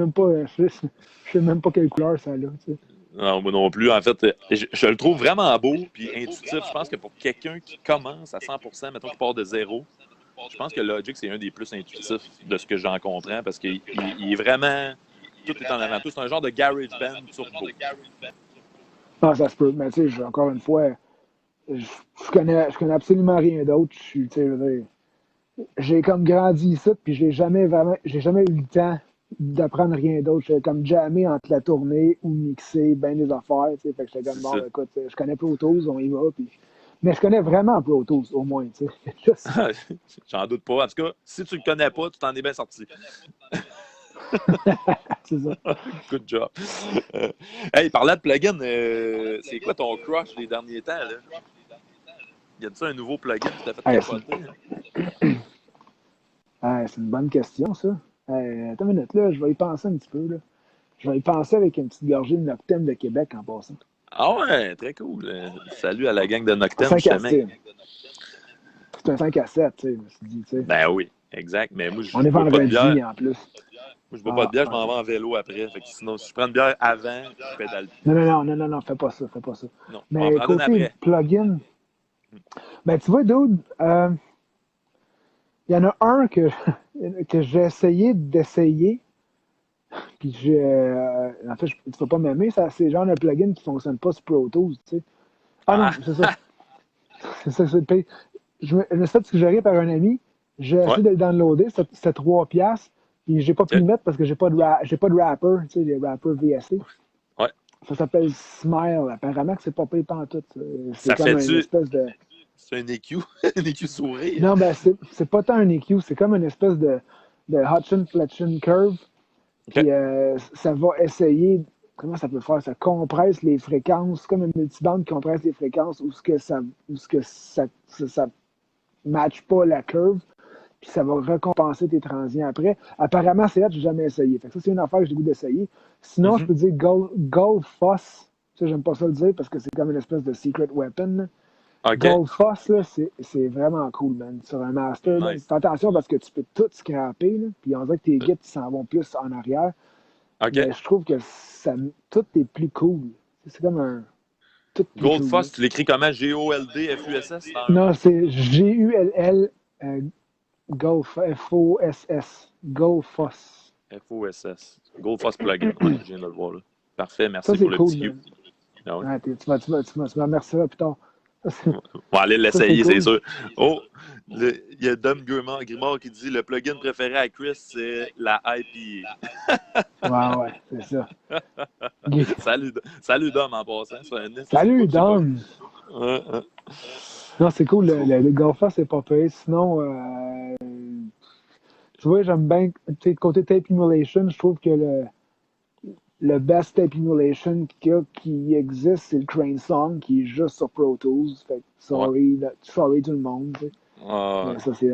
même pas quelle couleur ça a, tu sais. Non, moi non plus. En fait, je le trouve vraiment beau puis intuitif. Je pense que pour quelqu'un qui commence à 100%, mettons qu'il part de zéro, je pense que Logic, c'est un des plus intuitifs de ce que j'en comprends parce qu'il est vraiment... Tout est en avant. Tout, c'est un genre de garage band turbo. Ah, ça se peut. Mais tu sais, encore une fois, je connais absolument rien d'autre. Tu sais, je veux dire, j'ai comme grandi ici, puis j'ai jamais eu le temps d'apprendre rien d'autre. J'ai comme jamais entre la tournée ou mixer ben des affaires, tu sais. Fait que j'étais comme, C'est bon, ça. ben, écoute, je connais Pro Tools, on y va, puis... Mais je connais vraiment Pro Tools, au moins, tu sais. Juste ça. J'en doute pas. En tout cas, si tu le connais pas, tu t'en es bien sorti. C'est ça. Good job. Hey, parlant de plugin, c'est quoi ton crush des derniers temps, là? Y a-t-il un nouveau plugin qui t'a fait Hey, capoter? c'est une bonne question, ça. Attends une minute, là, je vais y penser un petit peu, là. Je vais y penser avec une petite gorgée de Noctem de Québec en passant. Ah ouais, très cool. Salut à la gang de Un Noctem, 5 à justement. 7. C'est un 5 à 7, tu sais, je me suis dit, tu sais. Ben oui, exact. Mais moi, On je est bois pas de bière. vendredi, en plus. Moi, je bois pas de bière, je m'en Ok. vais en vélo après. Fait que sinon, si je prends une bière avant, je pédale plus. Non, fais pas ça, fais pas ça. Non, je vais en Mais prendre une côté après. plugin, ben tu vois, dude, il y en a un que j'ai essayé d'essayer, puis en fait, tu vas pas m'aimer, ça, c'est genre un plugin qui fonctionne pas sur Pro Tools, tu sais. Ah non, Ah! c'est ça. C'est ça, c'est le pire. Je me suis fait suggérer par un ami. J'ai Ouais, essayé de le downloader. C'était 3 piastres. Puis j'ai pas pu ok. le mettre parce que j'ai pas de rapper, tu sais, les rappers VST. Ouais. Ça s'appelle Smile. Apparemment que c'est pas payé pantoute. C'est Ça comme une fait-tu. espèce de. C'est un EQ? Un EQ sourire? Non, ben c'est pas tant un EQ, c'est comme une espèce de Hutchin-Fletchin curve. OK. Puis ça va essayer. Comment ça peut faire? Ça compresse les fréquences, comme un multiband qui compresse les fréquences où ça match pas la curve, puis ça va récompenser tes transients après. Apparemment, c'est là que j'ai jamais essayé. Fait que ça, c'est une affaire que j'ai le goût d'essayer. Sinon, je Mhm. peux dire Gold Foss. Ça, j'aime pas ça le dire parce que c'est comme une espèce de secret weapon. Là. OK. Goldfuss, là, c'est vraiment cool, man. Sur un master, là, Nice. fais attention parce que tu peux tout scraper, là, puis on dirait que tes guides s'en vont plus en arrière. OK. Mais je trouve que tout est plus cool. C'est comme un. Tout plus cool. Là. Goldfuss, tu l'écris comment? Goldfuss? Dans un Non, mot? c'est Gull, Golf, Foss. Goldfuss. Foss. Goldfuss plugin. Ouais, je viens de le voir là. Parfait, Ça, merci c'est pour le cool, petit cue. man. Ah ouais. Ouais, tu me remercieras plus tard. On va aller Ça, c'est l'essayer, cool. c'est sûr. Oh, il y a Dom Grimard qui dit le plugin préféré à Chris, c'est la IPA. Ouais, c'est ça. Salut Dom en passant. Ça fait pas Salut, que c'est pas. Dom! Ouais. Non, c'est cool. Trop. Le Golfa, c'est pas payé. Sinon, tu vois, j'aime bien. Tu sais, côté tape emulation, je trouve que le best tape emulation qui existe, c'est le Crane Song, qui est juste sur Pro Tools. Fait que Ouais. sorry tout le monde. Tu sais. Ah, Mais ça, c'est.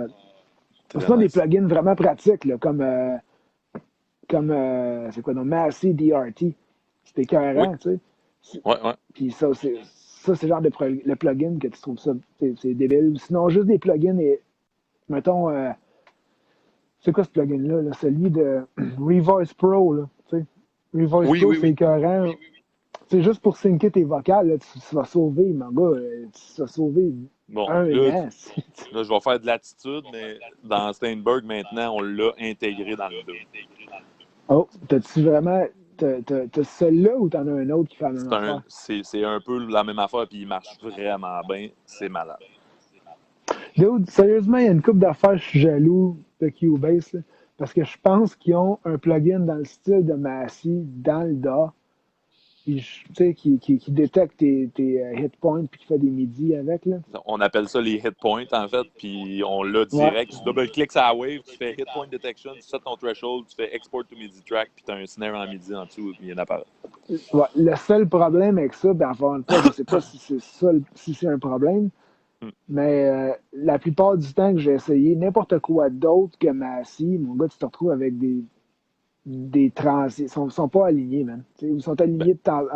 très Sinon, des nice. plugins vraiment pratiques, là, comme c'est quoi, non, Massey DRT. C'était Oui, écœurant, tu sais. ouais. Puis c'est le genre de le plugin que tu trouves ça, c'est débile. Sinon, juste des plugins et, mettons, c'est quoi ce plugin-là? Là? Celui de Revoice Pro, là, tu sais. Revoice Pro, c'est Oui. écœurant. C'est juste pour syncer tes vocales, là, tu vas sauver, mon gars, tu vas sauver Bon, un là, an. je vais faire de l'attitude, mais dans Steinberg, maintenant, on l'a intégré dans le dos. Oh, t'as-tu vraiment. T'as celui-là ou t'en as un autre qui fait la même affaire? C'est un peu la même affaire, puis il marche vraiment bien. C'est malade. Dude, sérieusement, il y a une couple d'affaires, je suis jaloux de Cubase, là, parce que je pense qu'ils ont un plugin dans le style de Massey, dans le DAW, puis tu sais, qui détecte tes hit points puis qui fait des midis avec, là. On appelle ça les hit points, en fait, puis on l'a Ouais. direct. Tu double-cliques sur la wave, tu fais hit point detection, tu sets ton threshold, tu fais export to MIDI track, puis tu as un snare en MIDI en dessous, puis il y en a pas. Ouais. Le seul problème avec ça, ben, encore une fois, je sais pas si c'est ça, si c'est un problème, mais la plupart du temps que j'ai essayé n'importe quoi d'autre que Massey, mon gars, tu te retrouves avec des trans. Ils sont pas alignés, man. T'sais, ils sont Ben, alignés de temps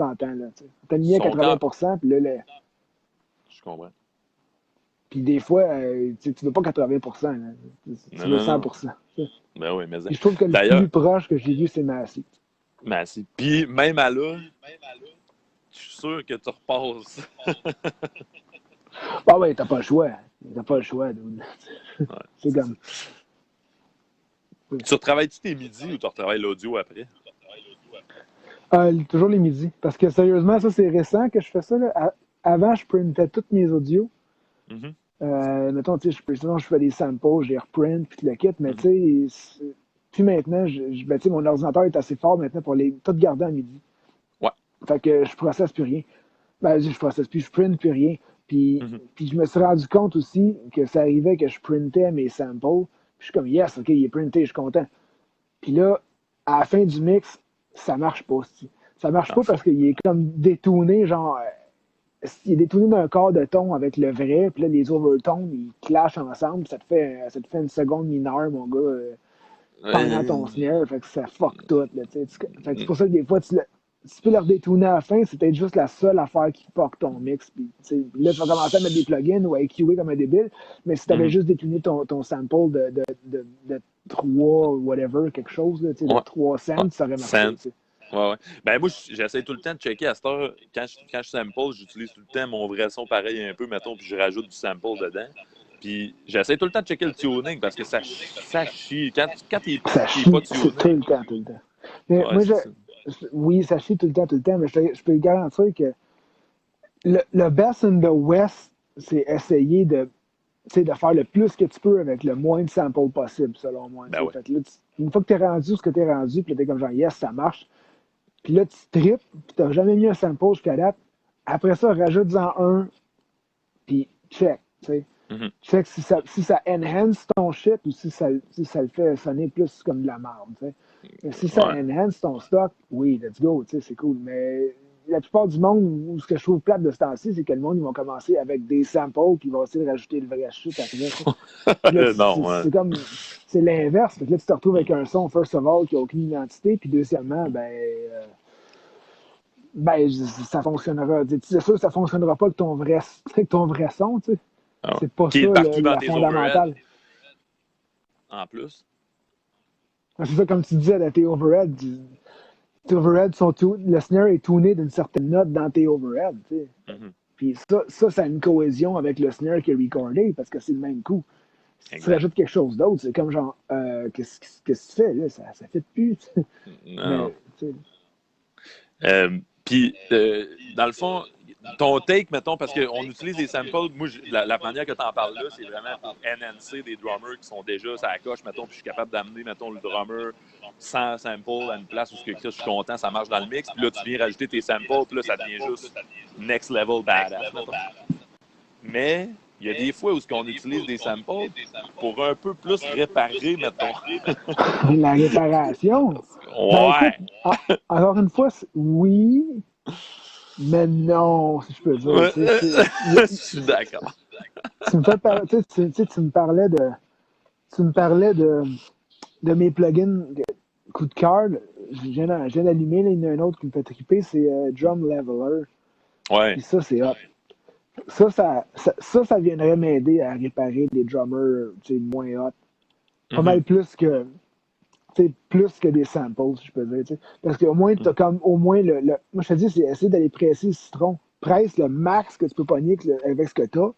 en temps. Là, t'sais. Ils sont alignés à son camp. 80%, puis là, Je comprends. puis des fois, tu veux pas 80%, là. Tu veux Non. 100%. Ben oui, mais Puis je trouve que le d'ailleurs, plus proche que j'ai vu, c'est Massey. merci. Puis même à là, je suis sûr que tu repasses. Ah ouais, t'as pas le choix. T'as pas le choix, dude. Ouais, C'est c'est comme. ça. Tu retravailles-tu tes midis ou tu retravailles l'audio après? Toujours les midis. Parce que sérieusement, ça, c'est récent que je fais ça. Là. Avant, je printais tous mes audios. Mm-hmm. Mettons, tu sais, sinon, je fais des samples, je les reprint, puis le kit. Mais Mm-hmm. tu sais, puis maintenant, ben, tu sais, mon ordinateur est assez fort maintenant pour tout garder à midi. Ouais. Fait que je processe plus rien. Ben, je processe plus, je print plus rien. Puis, Mm-hmm. puis je me suis rendu compte aussi que ça arrivait que je printais mes samples. Puis je suis comme, yes, OK, il est printé, je suis content. Puis là, à la fin du mix, ça marche pas. Ça marche Ah, pas parce qu'il est comme détourné, genre, il est détourné d'un quart de ton avec le vrai, puis là, les overtones, ils clashent ensemble, ça te fait une seconde mineure, mon gars, pendant ton snare, fait que ça fuck tout, là, tu sais. Fait que c'est pour ça que des fois, tu peux leur détourner à la fin, c'est peut-être juste la seule affaire qui fuck ton mix, puis là, tu vas commencer à mettre des plugins ou à EQer comme un débile, mais si tu avais Mm-hmm. juste détourné ton sample de 3 whatever, quelque chose, là, de Ouais. 3 cents, ça aurait marché, tu sais. Ouais. Ben moi, j'essaie tout le temps de checker à cette heure. Quand je sample, j'utilise tout le temps mon vrai son pareil un peu, mettons, puis je rajoute du sample dedans. Puis j'essaie tout le temps de checker le tuning parce que ça chie. Quand t'es Ça pas chie tout tuné, le temps, tout le temps. Mais ouais, moi, c'est ça. oui, ça chie tout le temps, mais je peux te garantir que le best in the West, c'est essayer de faire le plus que tu peux avec le moins de samples possible, selon moi. Ben ouais. Fait que là, une fois que tu es rendu ce que tu es rendu, puis là, tu es comme genre, yes, ça marche. Puis là, tu tripes, puis tu n'as jamais mis un sample jusqu'à date. Après ça, rajoute-en un, puis check. Mm-hmm. Check si ça enhance ton shit ou si ça le fait sonner plus comme de la merde. Si ça Ouais. enhance ton stock, oui, let's go, c'est cool. Mais la plupart du monde, ce que je trouve plate de ce temps-ci, c'est que le monde, ils vont commencer avec des samples, puis ils vont essayer de rajouter le vrai shit après. Puis là, Non, ouais. c'est l'inverse. Fait que là, tu te retrouves avec un son, first of all, qui n'a aucune identité, puis deuxièmement, ben, Ben, ça fonctionnera. C'est sûr que ça fonctionnera pas avec ton vrai son, tu sais. Ah ouais. C'est pas Qui ça est partout dans la tes overheads, fondamentale. en plus. C'est ça, comme tu disais, là, tes overheads. Tes overheads le snare est tuné d'une certaine note dans tes overheads, tu sais. Mhm. Puis ça a une cohésion avec le snare qui est recordé parce que c'est le même coup. Si tu Exact. rajoutes quelque chose d'autre, c'est comme genre, qu'est-ce que tu fais là? Ça fait plus. Non. Mais, tu sais. Puis, dans le fond, ton take, mettons, parce qu'on utilise des samples, moi, la manière que tu en parles là, c'est vraiment pour enhancer des drummers qui sont déjà ça coche, mettons, puis je suis capable d'amener, mettons, le drummer sans sample à une place où je suis content, ça marche dans le mix, puis là, tu viens rajouter tes samples, puis là, ça devient juste next level badass, mettons. Mais, il y a des fois où on utilise des samples pour un peu plus réparer, mettons. La réparation. Ben écoute, Ouais! encore une fois, oui, mais non, si je peux dire. Je suis d'accord. Tu me fais parler, tu me parlais de mes plugins coup de cœur. Je viens d'allumer, il y en a un autre qui me fait triper, c'est Drum Leveler. Ouais. Puis ça, c'est hot. Ça viendrait m'aider à réparer des drummers moins hot. Pas mal plus que des samples, si je peux dire. T'sais. Parce qu'au moins, tu as comme au moins moi, je te dis, c'est essayer d'aller presser le citron. Presse le max que tu peux pogner avec ce que tu as.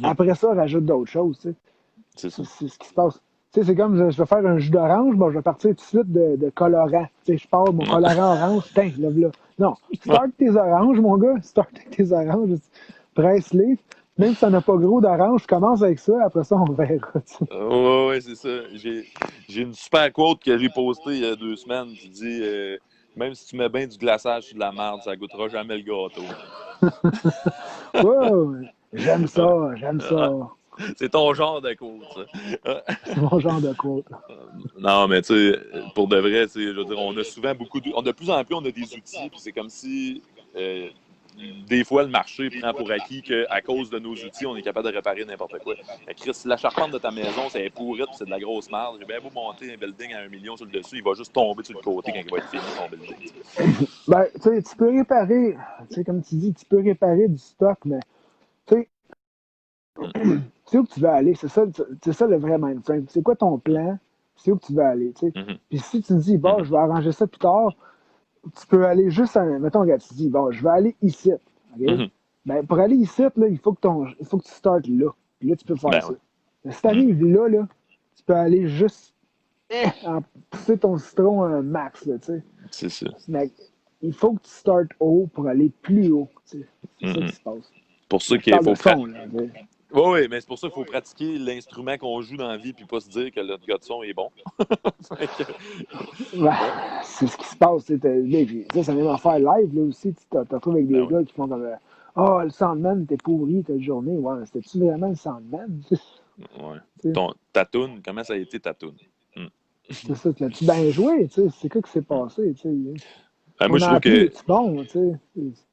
Après ça, rajoute d'autres choses. T'sais. C'est ça. C'est ce qui se passe. C'est comme je vais faire un jus d'orange, bon, je vais partir tout de suite de colorant. Je pars mon colorant orange, tiens, là. Non, start tes oranges, mon gars. Start avec tes oranges. Presse-les. Même si ça n'a pas gros d'orange, commence avec ça, après ça, on verra. Oui, c'est ça. J'ai une super quote que j'ai postée il y a 2 semaines qui dit même si tu mets bien du glaçage sur de la merde, ça goûtera jamais le gâteau. Wow, j'aime ça, j'aime ça. C'est ton genre de quote, ça. C'est mon genre de quote. Non, mais tu sais, pour de vrai, je veux dire, on a souvent de plus en plus, on a des outils, puis c'est comme si des fois, le marché prend pour acquis qu'à cause de nos outils, on est capable de réparer n'importe quoi. Chris, si la charpente de ta maison, c'est pourrite, c'est de la grosse merde, j'ai bien beau monter un building à 1 million sur le dessus, il va juste tomber sur le côté quand il va être fini, ton building. Ben, tu peux réparer, comme tu dis, tu peux réparer du stock, mais tu sais, c'est où que tu veux aller, c'est ça le vrai mindframe. C'est quoi ton plan, c'est où que tu veux aller, tu sais. Puis si tu te dis, bon, je vais arranger ça plus tard, tu peux aller juste mettons, regarde, tu dis, bon, je vais aller ici, OK? Ben, pour aller ici, là, il faut que tu startes là. Puis là, tu peux faire Ben ça. oui. Mais si tu arrives là, tu peux aller juste en pousser ton citron à un max, là, tu sais. C'est ça. Mais il faut que tu startes haut pour aller plus haut, tu sais. C'est ça qui se passe. Pour ça Mais je qu'il parle de faut son, là. Oui, mais c'est pour ça qu'il faut pratiquer l'instrument qu'on joue dans la vie puis pas se dire que notre gars de son est bon. Ouais, c'est ce qui se passe. Ça vient d'en faire live là aussi. Tu te retrouves avec des Ben oui. gars qui font comme oh, le Sandman, t'es pourri ta journée. Ouais, c'était-tu vraiment le Sandman? Ouais. Ta toune, comment ça a été ta toune? C'est ça, tu l'as-tu bien joué? C'est quoi qui s'est passé? Moi, Ton je trouve ampli, que. est-tu bon?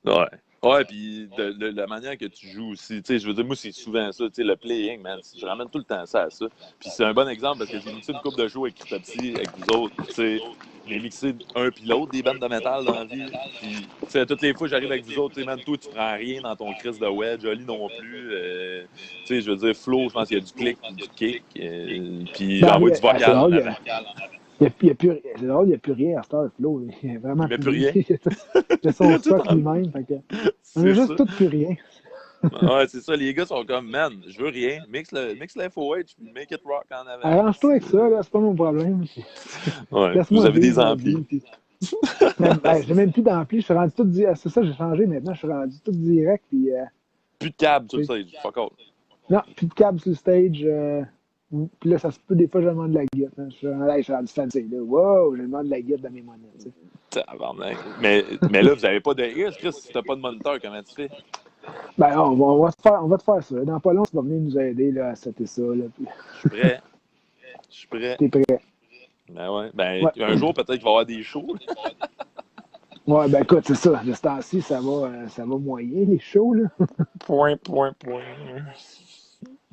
Ouais. Ouais, puis de la manière que tu joues aussi. Tu sais, je veux dire, moi, c'est souvent ça. Tu sais, le playing, man. Je ramène tout le temps ça à ça. Puis c'est un bon exemple parce que j'ai mixé une couple de shows avec Cryptopsy, avec vous autres. Tu sais, j'ai mixé un puis l'autre des bandes de métal dans la vie. Puis, tu sais, toutes les fois, j'arrive avec vous autres. Tu sais, man, toi, tu prends rien dans ton Chris de wedge. Oli non plus. Tu sais, je veux dire, Flo, je pense qu'il y a du click, du kick. Puis Ben, j'envoie du c'est vocal en drôle, avant. c'est drôle, il n'y a plus rien à Star Flow. Il est vraiment Il met plus fini. rien. Il a Il son a tout stock en... lui-même. On a C'est juste ça. tout plus rien. Ouais, c'est ça. Les gars sont comme, man, je veux rien. Mix l'FOH, puis make it rock en avant. Arrange-toi avec ça, là, c'est pas mon problème. Ouais. Vous Laisse-moi avez vivre des ma amplis. vie. J'ai même plus d'ampli, je suis rendu tout direct. C'est ça, j'ai changé maintenant, je suis rendu tout direct. Puis, Plus de câble sur le stage. Fuck all. non, plus de câble sur le stage. Puis là, ça se peut, des fois, je demande de la guide. Hein. Je suis rendu fancy. Là. Wow, je demande de la guide dans mes monettes. Tabarnak. Mais là, vous avez pas de risque, Chris, si t'as pas de moniteur, comment tu fais? Ben, on va te faire ça. Dans pas long, tu vas venir nous aider là, à setter ça. Là, puis... Je suis prêt. Je suis prêt. T'es prêt? Ben ouais. Ben, Ouais. un jour, peut-être qu'il va y avoir des shows. Ouais, ben écoute, c'est ça. De ce temps-ci, ça va moyen, les shows. Là. Point.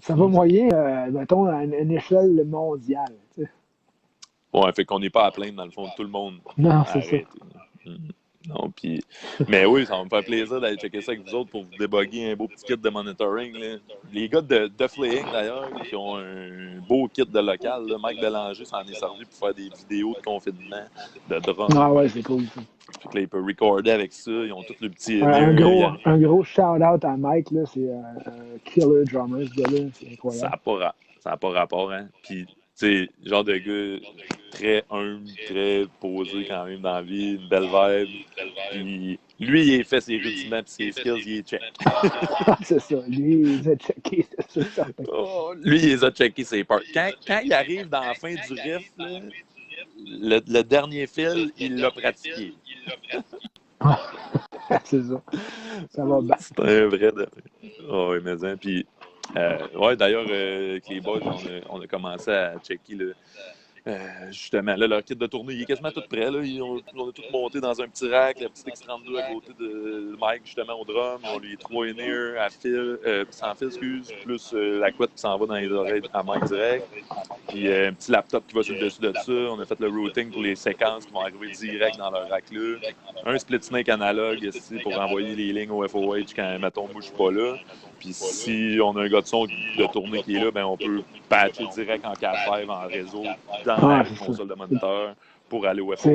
Ça va moyen, mettons, à une échelle mondiale. Tu sais. Ouais, fait qu'on n'est pas à plaindre, dans le fond. Tout le monde Non, a c'est ça. arrêté. Non, puis... Mais oui, ça va me faire plaisir d'aller checker ça avec vous autres pour vous débugger un beau petit kit de monitoring. Là. Les gars de Flaying, d'ailleurs, qui ont un beau kit de local, là, Mike Bélanger s'en est servi pour faire des vidéos de confinement, de drone. Ah ouais, c'est cool. Ça. Fait que là, il peut recorder avec ça. Ils ont tous le petit inner. Un gros shout-out à Mike, là, c'est un killer drummer, ce gars-là. C'est incroyable. Ça n'a pas rapport, hein. Puis, tu sais, genre de gars très humble, très posé quand même dans la vie, une belle vibe. Puis, lui, il a fait ses rudiments et ses skills, il est check. C'est ça. Lui, il les a checkés, c'est certain. Lui, il les a checkés, ses parts. Quand il arrive dans la fin du riff, là, le dernier fil, il l'a pratiqué. C'est ça. Ça va bien. C'est un vrai de... Oh, oui, mais hein, puis... ouais, d'ailleurs, avec les boys, on a commencé à checker justement, là, leur kit de tournée, il est quasiment tout prêt. Là. On a tout monté dans un petit rack, la petite X32 à côté de Mike, justement, au drum. On lui a 3 in-ear à fil, sans fil, plus la couette qui s'en va dans les oreilles à Mike direct. Puis un petit laptop qui va sur le dessus de ça. On a fait le routing pour les séquences qui vont arriver direct dans leur rack-là. Un split snake analogue ici pour envoyer les lignes au FOH quand, mettons, moi, je suis pas là. Puis si on a un gars de son de tournée qui est là, ben on peut patcher direct en Cat5 en réseau dans la console de moniteur pour aller au FOH.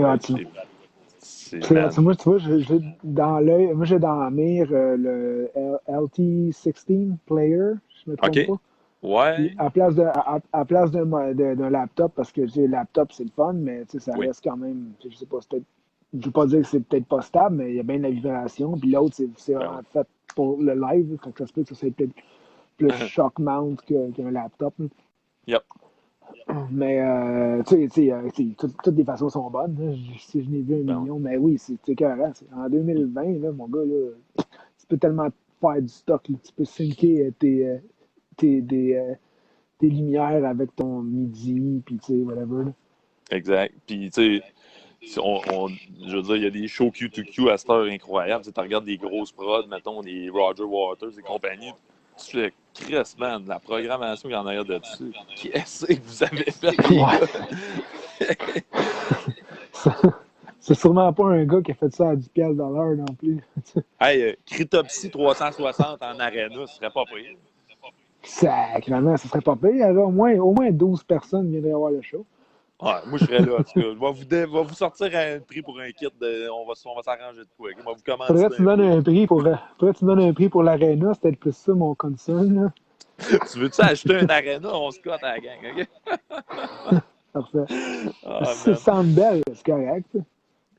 Moi, tu vois, j'ai dans l'œil, moi j'ai dans la mire le LT16 player, je me trompe pas. Ouais. Puis, à place d'un laptop, parce que le laptop c'est le fun, mais ça reste quand même, je sais pas, je veux pas dire que c'est peut-être pas stable, mais il y a bien de la vibration. Puis l'autre, c'est vraiment fait pour le live. Donc ça se peut que ça soit peut-être plus shock mount qu'un laptop. Là. Yep. Mais, toutes les façons sont bonnes. Là. Si je n'ai vu 1 million, mais oui, c'est écœurant. En 2020, là, mon gars, là, tu peux tellement faire du stock. Là. Tu peux syncer tes lumières avec ton MIDI, puis tu sais, whatever. Là. Exact. Puis, tu sais, je veux dire, il y a des shows Q2Q à cette heure incroyables. Tu regardes des grosses prods, mettons, des Roger Waters et compagnie. Tu fais, Chris, man, la programmation qu'il y en a de dessus. Qu'est-ce que vous avez fait, les gars? C'est sûrement pas un gars qui a fait ça à 10$ de l'heure non plus. Hey, Cryptopsy 360 en arena, ce serait pas pire. Sacrément, ce serait pas pire. Il y aurait au moins 12 personnes qui viendraient voir le show. Ouais, moi, je serais là. En tout cas, je vais vous sortir un prix pour un kit. On va s'arranger de quoi. On va vous commander. Faudrait que tu me donnes un prix pour l'aréna. C'était plus ça, mon concern. Là. Tu veux-tu acheter un aréna? On se cote à la gang, OK? Parfait. C'est Soundbell, c'est correct.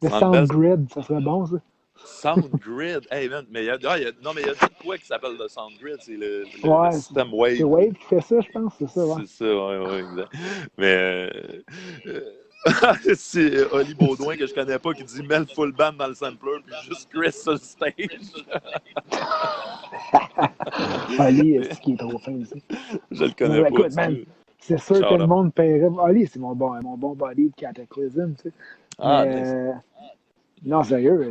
Le Soundgrid, ça serait bon, ça. Soundgrid? Hey, man, mais il y a de quoi qui s'appelle le Soundgrid? C'est le système Wave. C'est Wave qui fait ça, je pense. C'est ça, ouais. C'est ça, ouais, exact. Mais... c'est Oli Baudouin que je connais pas qui dit mets le full band dans le sampler puis juste Chris sur le stage. Oli, est-ce qu'il est trop fin ici? Je le connais pas. Écoute, man, c'est sûr que le monde paierait. Oli, c'est mon bon buddy de Cataclysm, tu sais. Mais, non, sérieux,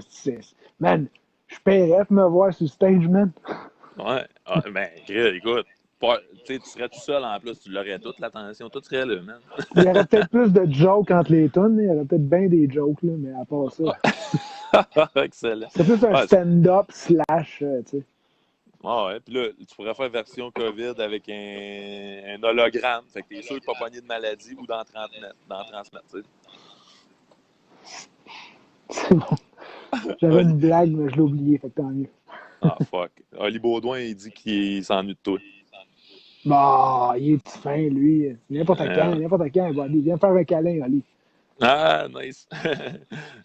man, je paierais pour me voir sur le stage, man. Ouais, ben, écoute. Tu serais tout seul en plus, tu l'aurais toute l'attention, tout serait là, man. Il y aurait peut-être plus de jokes entre les tonnes, il y aurait peut-être bien des jokes, là, mais à part ça. Excellent. C'est plus un stand-up / tu sais. Ouais, puis là, tu pourrais faire version COVID avec un hologramme, fait que t'es sûr de pas pogner de maladie ou d'en transmettre, tu sais. C'est bon. J'avais une blague, mais je l'ai oubliée, fait que tant mieux. Ah, fuck. Oli Baudouin, il dit qu'il s'ennuie de toi. Bah, il est fin, lui. N'importe quand, buddy. Viens faire un câlin, Ali. Ah, nice.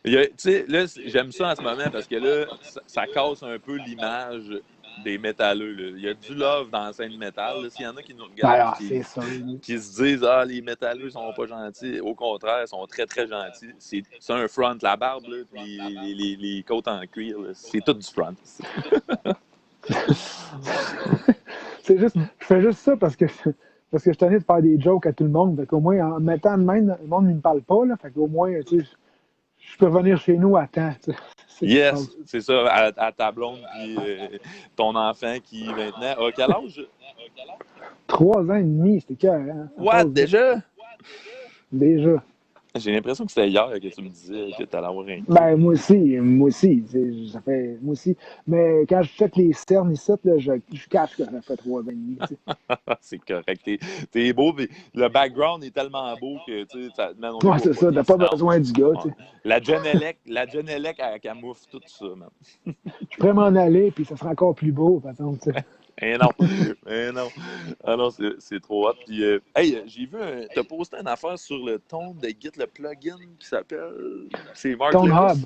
Tu sais, là, j'aime ça en ce moment parce que là, ça casse un peu l'image des métalleux. Là. Il y a du love dans la scène métal. S'il y en a qui nous regardent qui se disent « Ah, les métalleux sont pas gentils », au contraire, ils sont très, très gentils. C'est un front. La barbe, là, puis les côtes en cuir, c'est tout du front. C'est juste, je fais juste ça parce que je suis tanné de faire des jokes à tout le monde. Fait qu'au moins, en mettant de même, le monde ne me parle pas. Là, fait qu'au moins, tu sais, je peux revenir chez nous à temps. Yes, c'est ça, à ta blonde puis ton enfant qui maintenant a quel âge? 3 ans et demi, c'était cœur. Hein? What, déjà? Déjà. J'ai l'impression que c'était hier que tu me disais que tu allais avoir un kid. Ben, moi aussi, ça fait, moi aussi. Mais quand je check les cernes ici, là, je cache que ça fait 3 ans et demi, tu sais. C'est correct. T'es beau, mais le background est tellement beau que, tu sais, man, on les Ouais, voit c'est pas, ça, les t'as pas distances. besoin du gars, Ouais. tu sais. La Genelec, elle camoufle tout ça, man. Je pourrais m'en aller, puis ça sera encore plus beau, par exemple, tu sais. Eh non, eh non. Ah non, c'est trop hot. Puis, hey, j'ai vu, t'as posté une affaire sur le ton de Git, le plugin qui s'appelle. C'est Mark Tone Hub,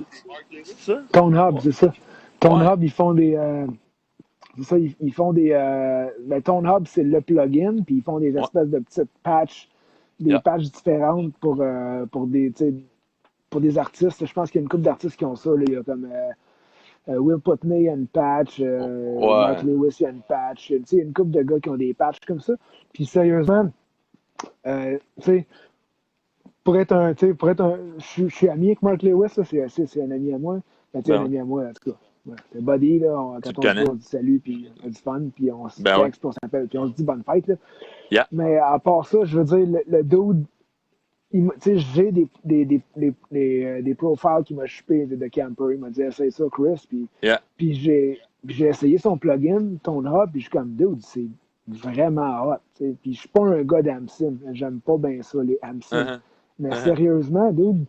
Lewis. C'est ça? Tone Hub, Ouais. c'est ça. Tone Ouais. Hub, ils font des, c'est ça, ils font des, ben, Tone Hub, c'est le plugin, puis ils font des Ouais. espèces de petites patchs, des Yeah. patchs différentes pour des, tu sais, pour des artistes. Je pense qu'il y a une couple d'artistes qui ont ça, là. Il y a comme Will Putney, il y a une patch, Mark Ouais. Lewis, il y a une patch. Tu sais, il y a une couple de gars qui ont des patchs comme ça. Puis sérieusement, tu sais, pour être un, je suis ami avec Mark Lewis, là, c'est un ami à moi. Ben, tu sais, Ben un ouais. ami à moi, en tout cas. Ouais, c'est buddy, là, Tu quand le on se connais? voit, on se dit salut, puis on a du fun, puis on se Ben ouais. texte, puis on s'appelle, puis on se dit bonne fête, là. Yeah. Mais à part ça, je veux dire, le dude, tu sais, j'ai des profiles qui m'a chupé de Camper. Il m'a dit, essaye ça, Chris. Yeah. Puis j'ai essayé son plugin, ton hub, puis je suis comme, dude, c'est vraiment hot. Tu sais. Puis je suis pas un gars d'Amsim. J'aime pas bien ça, les Amsim. Uh-huh. Mais Uh-huh. sérieusement, dude,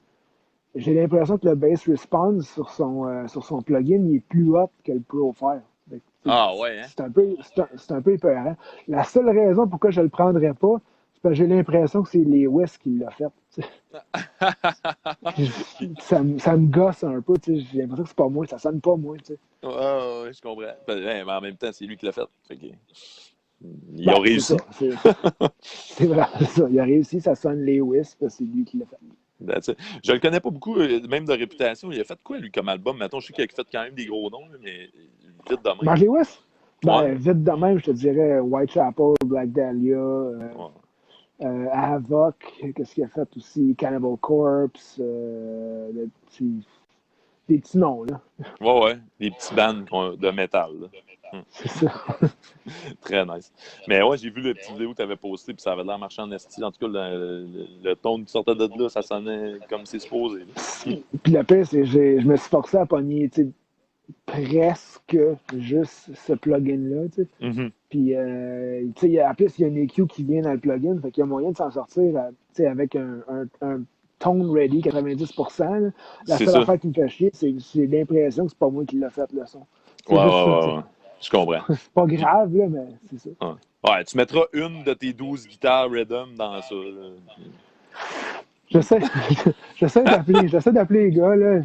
j'ai l'impression que le bass response sur son plugin, il est plus hot que le profile. Fait que, tu sais, Ah ouais, hein? c'est un peu épeurant. La seule raison pourquoi je le prendrais pas, c'est parce que j'ai l'impression que c'est Lewis qui l'a fait. Tu sais. Puis ça me gosse un peu. Tu sais. J'ai l'impression que c'est pas moi, ça sonne pas moi. Tu sais. Ouais, ouais, ouais, je comprends. Ben, ouais, mais en même temps, c'est lui qui l'a fait. Fait que, il Ben, a c'est ça. réussi. C'est vraiment ça. Il a réussi, ça sonne Lewis, parce que c'est lui qui l'a fait. That's it. Je le connais pas beaucoup, même de réputation. Il a fait quoi, lui, comme album? Mettons, je sais qu'il a fait quand même des gros noms, là, mais vite de Mark même. Lewis? Ouais. Ben, vite de même, je te dirais Whitechapel, Black Dahlia, Ouais, Havoc, qu'est-ce qu'il a fait aussi? Cannibal Corpse, des petits noms, là. ouais, ouais. Des petits bands de métal. Là. C'est ça. Très nice. Mais ouais, j'ai vu le petit vidéo que tu avais posté, puis ça avait l'air marchand en esti. En tout cas, le ton qui sortait de là, ça sonnait comme c'est supposé. Là. Puis le pire, c'est que je me suis forcé à pogner, tu sais, presque juste ce plugin-là, tu sais. Mhm. Puis, tu sais, en plus, il y a une EQ qui vient dans le plugin, fait qu'il y a moyen de s'en sortir, tu sais, avec un tone ready 90%. Là. La C'est seule ça. affaire qui me fait chier, c'est que j'ai l'impression que c'est pas moi qui l'a fait, le son. Ouais, C'est ouais, juste ça, tu ouais, sais. ouais. Je comprends. C'est pas grave, là, mais c'est ça. Ouais. Ouais, tu mettras une de tes 12 guitares Rhythm dans ça. Là. J'essaie, j'essaie d'appeler les gars, là.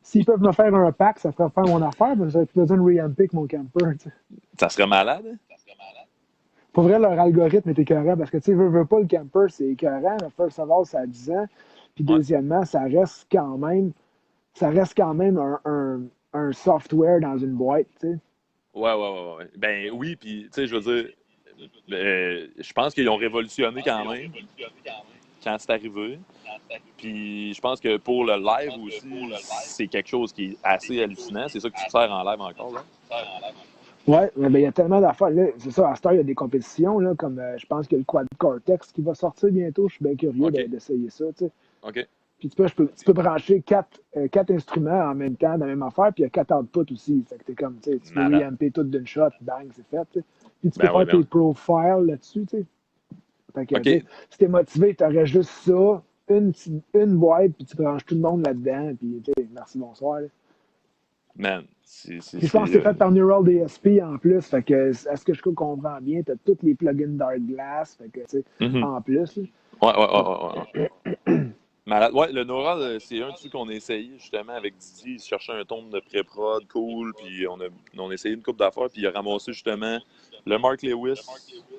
S'ils peuvent me faire un pack, ça ferait faire mon affaire, mais j'aurais plus besoin de reamper que mon camper, tu sais. Ça serait malade? Hein? Pour vrai, leur algorithme est écœurant parce que, tu sais, veux pas le camper, c'est écœurant. Le First of All, ça a 10 ans. Puis, Ouais. deuxièmement, ça reste quand même un software dans une boîte, tu sais. Ouais, ouais, ouais, ouais. Ben oui, puis, tu sais, je veux dire, je pense qu'ils ont révolutionné quand même quand c'est arrivé. Puis, je pense que pour le live aussi, c'est quelque chose qui est assez hallucinant. C'est ça que tu te sers en live encore, là? Ouais, mais ben, il y a tellement d'affaires. Là, c'est ça, à cette heure, il y a des compétitions, là, comme je pense qu'il y a le Quad Cortex qui va sortir bientôt. Je suis bien curieux OK. d'essayer ça, tu sais. OK. Puis tu peux brancher quatre instruments en même temps dans la même affaire, puis il y a 4 outputs aussi. Fait que t'es comme, tu sais, tu peux Malade. reamper tout d'une shot, bang, c'est fait, tu sais. Puis tu peux Ben ouais, faire ben tes ouais. profiles là-dessus, tu sais. Fait que, tu sais, OK. si t'es motivé, t'aurais juste ça, une boîte, puis tu branches tout le monde là-dedans, puis, tu sais, merci, bonsoir. Là. Man, Puis je pense que c'est fait par Neural DSP en plus, fait que, à ce que je comprends bien, t'as tous les plugins Dark Glass, fait que, tu sais, Mhm. en plus. Là. Ouais, ouais, ouais, ouais, ouais. Malade. Ouais, le Neural, c'est un de ceux qu'on a essayé justement avec Didier. Il cherchait un ton de pré-prod cool, puis on a essayé une coupe d'affaires, puis il a ramassé justement le Mark Lewis,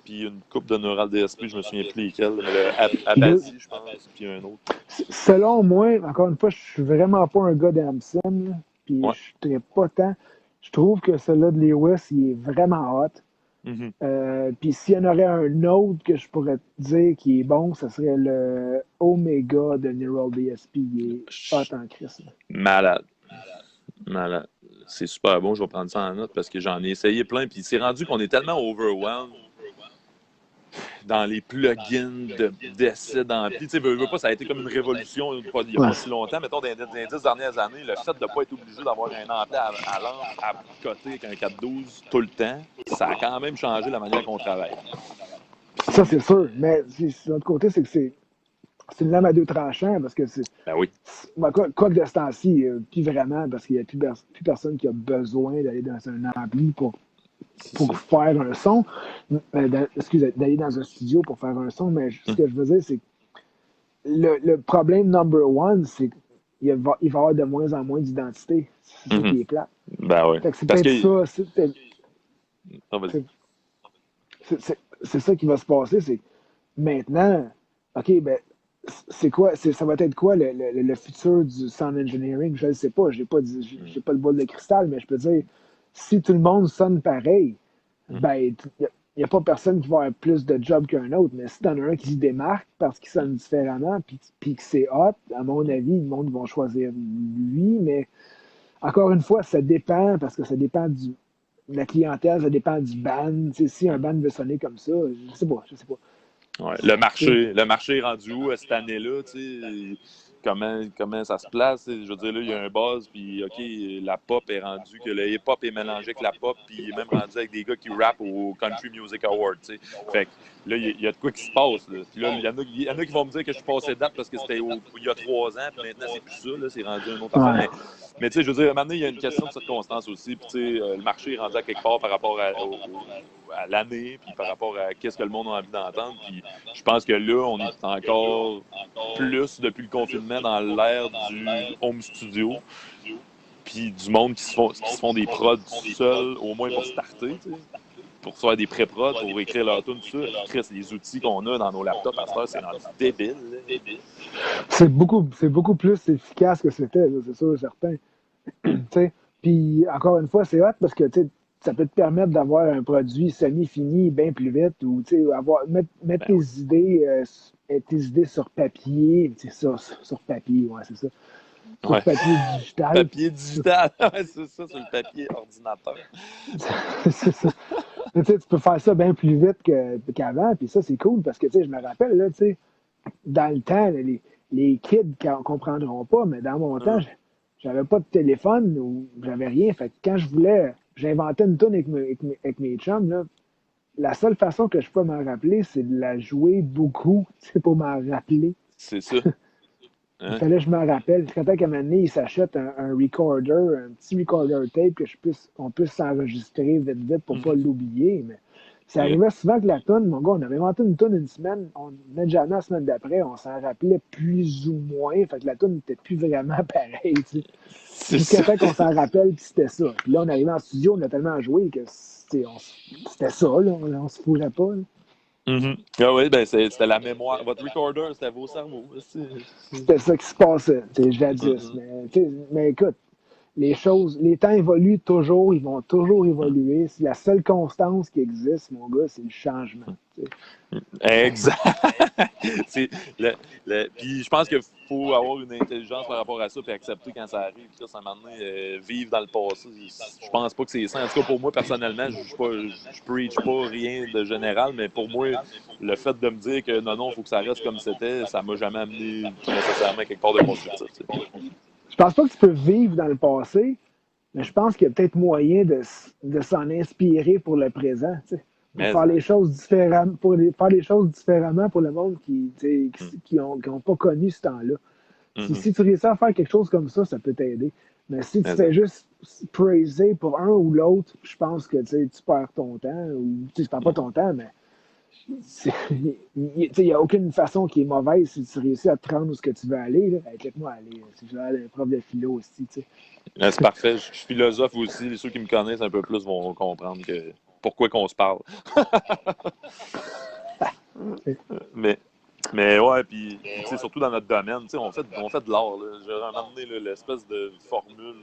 puis une coupe de Neural DSP, je me souviens plus lesquels, mais le Abazi, je pense, puis un autre. Selon moi, encore une fois, je suis vraiment pas un gars d'Amson, là, puis Ouais. je ne pas tant. Je trouve que celui-là de Lewis, il est vraiment hot. Mhm. Puis s'il y en aurait un autre que je pourrais te dire qui est bon, ce serait le Omega de Neural DSP. Il est hot en Christ. Malade. Malade. C'est super bon, je vais prendre ça en note parce que j'en ai essayé plein, puis c'est rendu qu'on est tellement overwhelmed. dans les plugins d'essais d'ampli. Tu sais, veux pas, ça a été comme une révolution il n'y a pas si longtemps. Mettons, dans les 10 dernières années, le fait de ne pas être obligé d'avoir un ampli à lampe à côté avec un 412 tout le temps, ça a quand même changé la manière qu'on travaille. Puis, ça, c'est sûr. Mais de l'autre côté, c'est que c'est une lame à deux tranchants parce que c'est. Ben oui. Quoi que de ce temps-ci, plus vraiment, parce qu'il n'y a plus personne qui a besoin d'aller dans un ampli pour faire un son. Excusez, d'aller dans un studio pour faire un son, mais ce que je veux dire, c'est que le problème number one, c'est qu'il va y avoir de moins en moins d'identité. C'est ça qui est plate. Ben oui. C'est peut-être ça. C'est ça qui va se passer. C'est maintenant, OK, ben, c'est quoi, ça va être quoi le futur du sound engineering? Je ne sais pas. J'ai pas le bol de cristal, mais je peux dire, si tout le monde sonne pareil, ben, il n'y a pas personne qui va avoir plus de job qu'un autre. Mais si t'en as un qui se démarque parce qu'il sonne différemment, puis que c'est hot, à mon avis, le monde va choisir lui. Mais encore une fois, ça dépend, parce que ça dépend de la clientèle, ça dépend du band. T'sais, si un band veut sonner comme ça, je sais pas. Ouais, le marché est rendu où cette année-là, tu sais, comment ça se place, je veux dire, là, il y a un buzz, puis OK, la pop est rendue, que le hip-hop est mélangé avec la pop, puis il est même rendu avec des gars qui rappent au Country Music Award, tu sais. Fait que là, il y a de quoi qui se passe, là. Puis là, il y en a qui vont me dire que je suis passé date parce que c'était il y a 3 ans, puis maintenant, c'est plus ça, là, c'est rendu un autre affaire. Mais tu sais, je veux dire, maintenant, il y a une question de circonstance aussi, puis tu sais, le marché est rendu à quelque part par rapport à l'année, puis par rapport à qu'est-ce que le monde a envie d'entendre, puis je pense que là, on est encore plus depuis le confinement dans l'ère du home studio, puis du monde qui se font des prods tout seul, au moins pour starter, tu sais, pour faire des pré-prods, pour écrire leur tune, tout ça. Chris, les outils qu'on a dans nos laptops à cette heure, c'est rendu débile. C'est beaucoup plus efficace que c'était, c'est sûr, certain. Puis encore une fois, c'est hot parce que ça peut te permettre d'avoir un produit semi-fini bien plus vite ou mettre tes idées sur papier. C'est ça, sur papier, ouais, c'est ça. Sur papier digital. Papier digital, c'est ça, sur le papier ordinateur. C'est ça. Tu peux faire ça bien plus vite qu'avant, puis ça, c'est cool parce que je me rappelle, là, dans le temps, les kids ne comprendront pas, mais dans mon temps, j'avais pas de téléphone ou j'avais rien. Fait que quand j'inventais une tune avec mes chums, là, la seule façon que je peux m'en rappeler, c'est de la jouer beaucoup, pour m'en rappeler. C'est ça. Il fallait que je m'en rappelle. Quand qu'à un moment donné, ils s'achètent un recorder, un petit recorder tape qu'on puisse s'enregistrer vite pour pas l'oublier. Mais ça arrivait souvent que la tune, mon gars, on avait inventé une tune une semaine, on venait jamais la semaine d'après, on s'en rappelait plus ou moins. Fait que la tune n'était plus vraiment pareille. Jusqu'à temps qu'on s'en rappelle, puis c'était ça. Puis là, on arrivait en studio, on a tellement joué que c'était ça, là, on se fourrait pas. Là. Ah oui, ben c'était la mémoire. Votre recorder, c'était vos cerveaux. C'était ça qui se passait, jadis. Mais écoute, les temps évoluent toujours, ils vont toujours évoluer. C'est la seule constance qui existe, mon gars, c'est le changement. Exact. Puis je pense qu'il faut avoir une intelligence par rapport à ça puis accepter quand ça arrive. Puis ça, à un moment donné, vivre dans le passé, je pense pas que c'est ça. En tout cas, pour moi, personnellement, je preach pas rien de général, mais pour moi, le fait de me dire que non, il faut que ça reste comme c'était, ça m'a jamais amené nécessairement quelque part de constructif. Je pense pas que tu peux vivre dans le passé, mais je pense qu'il y a peut-être moyen de s'en inspirer pour le présent. Pour faire les choses différemment, pour le monde qui n'ont pas connu ce temps-là. Si tu réussis à faire quelque chose comme ça peut t'aider. Mais si tu fais juste praiser pour un ou l'autre, je pense que tu perds ton temps. Ou tu perds pas ton temps, mais il n'y a aucune façon qui est mauvaise si tu réussis à te rendre où ce que tu veux aller. Laisse-moi aller. Si je veux aller un prof de philo aussi. C'est parfait. Je suis philosophe aussi. Ceux qui me connaissent un peu plus vont comprendre pourquoi qu'on se parle. Mais ouais, puis surtout dans notre domaine, on fait de l'art. J'ai ramené l'espèce de formule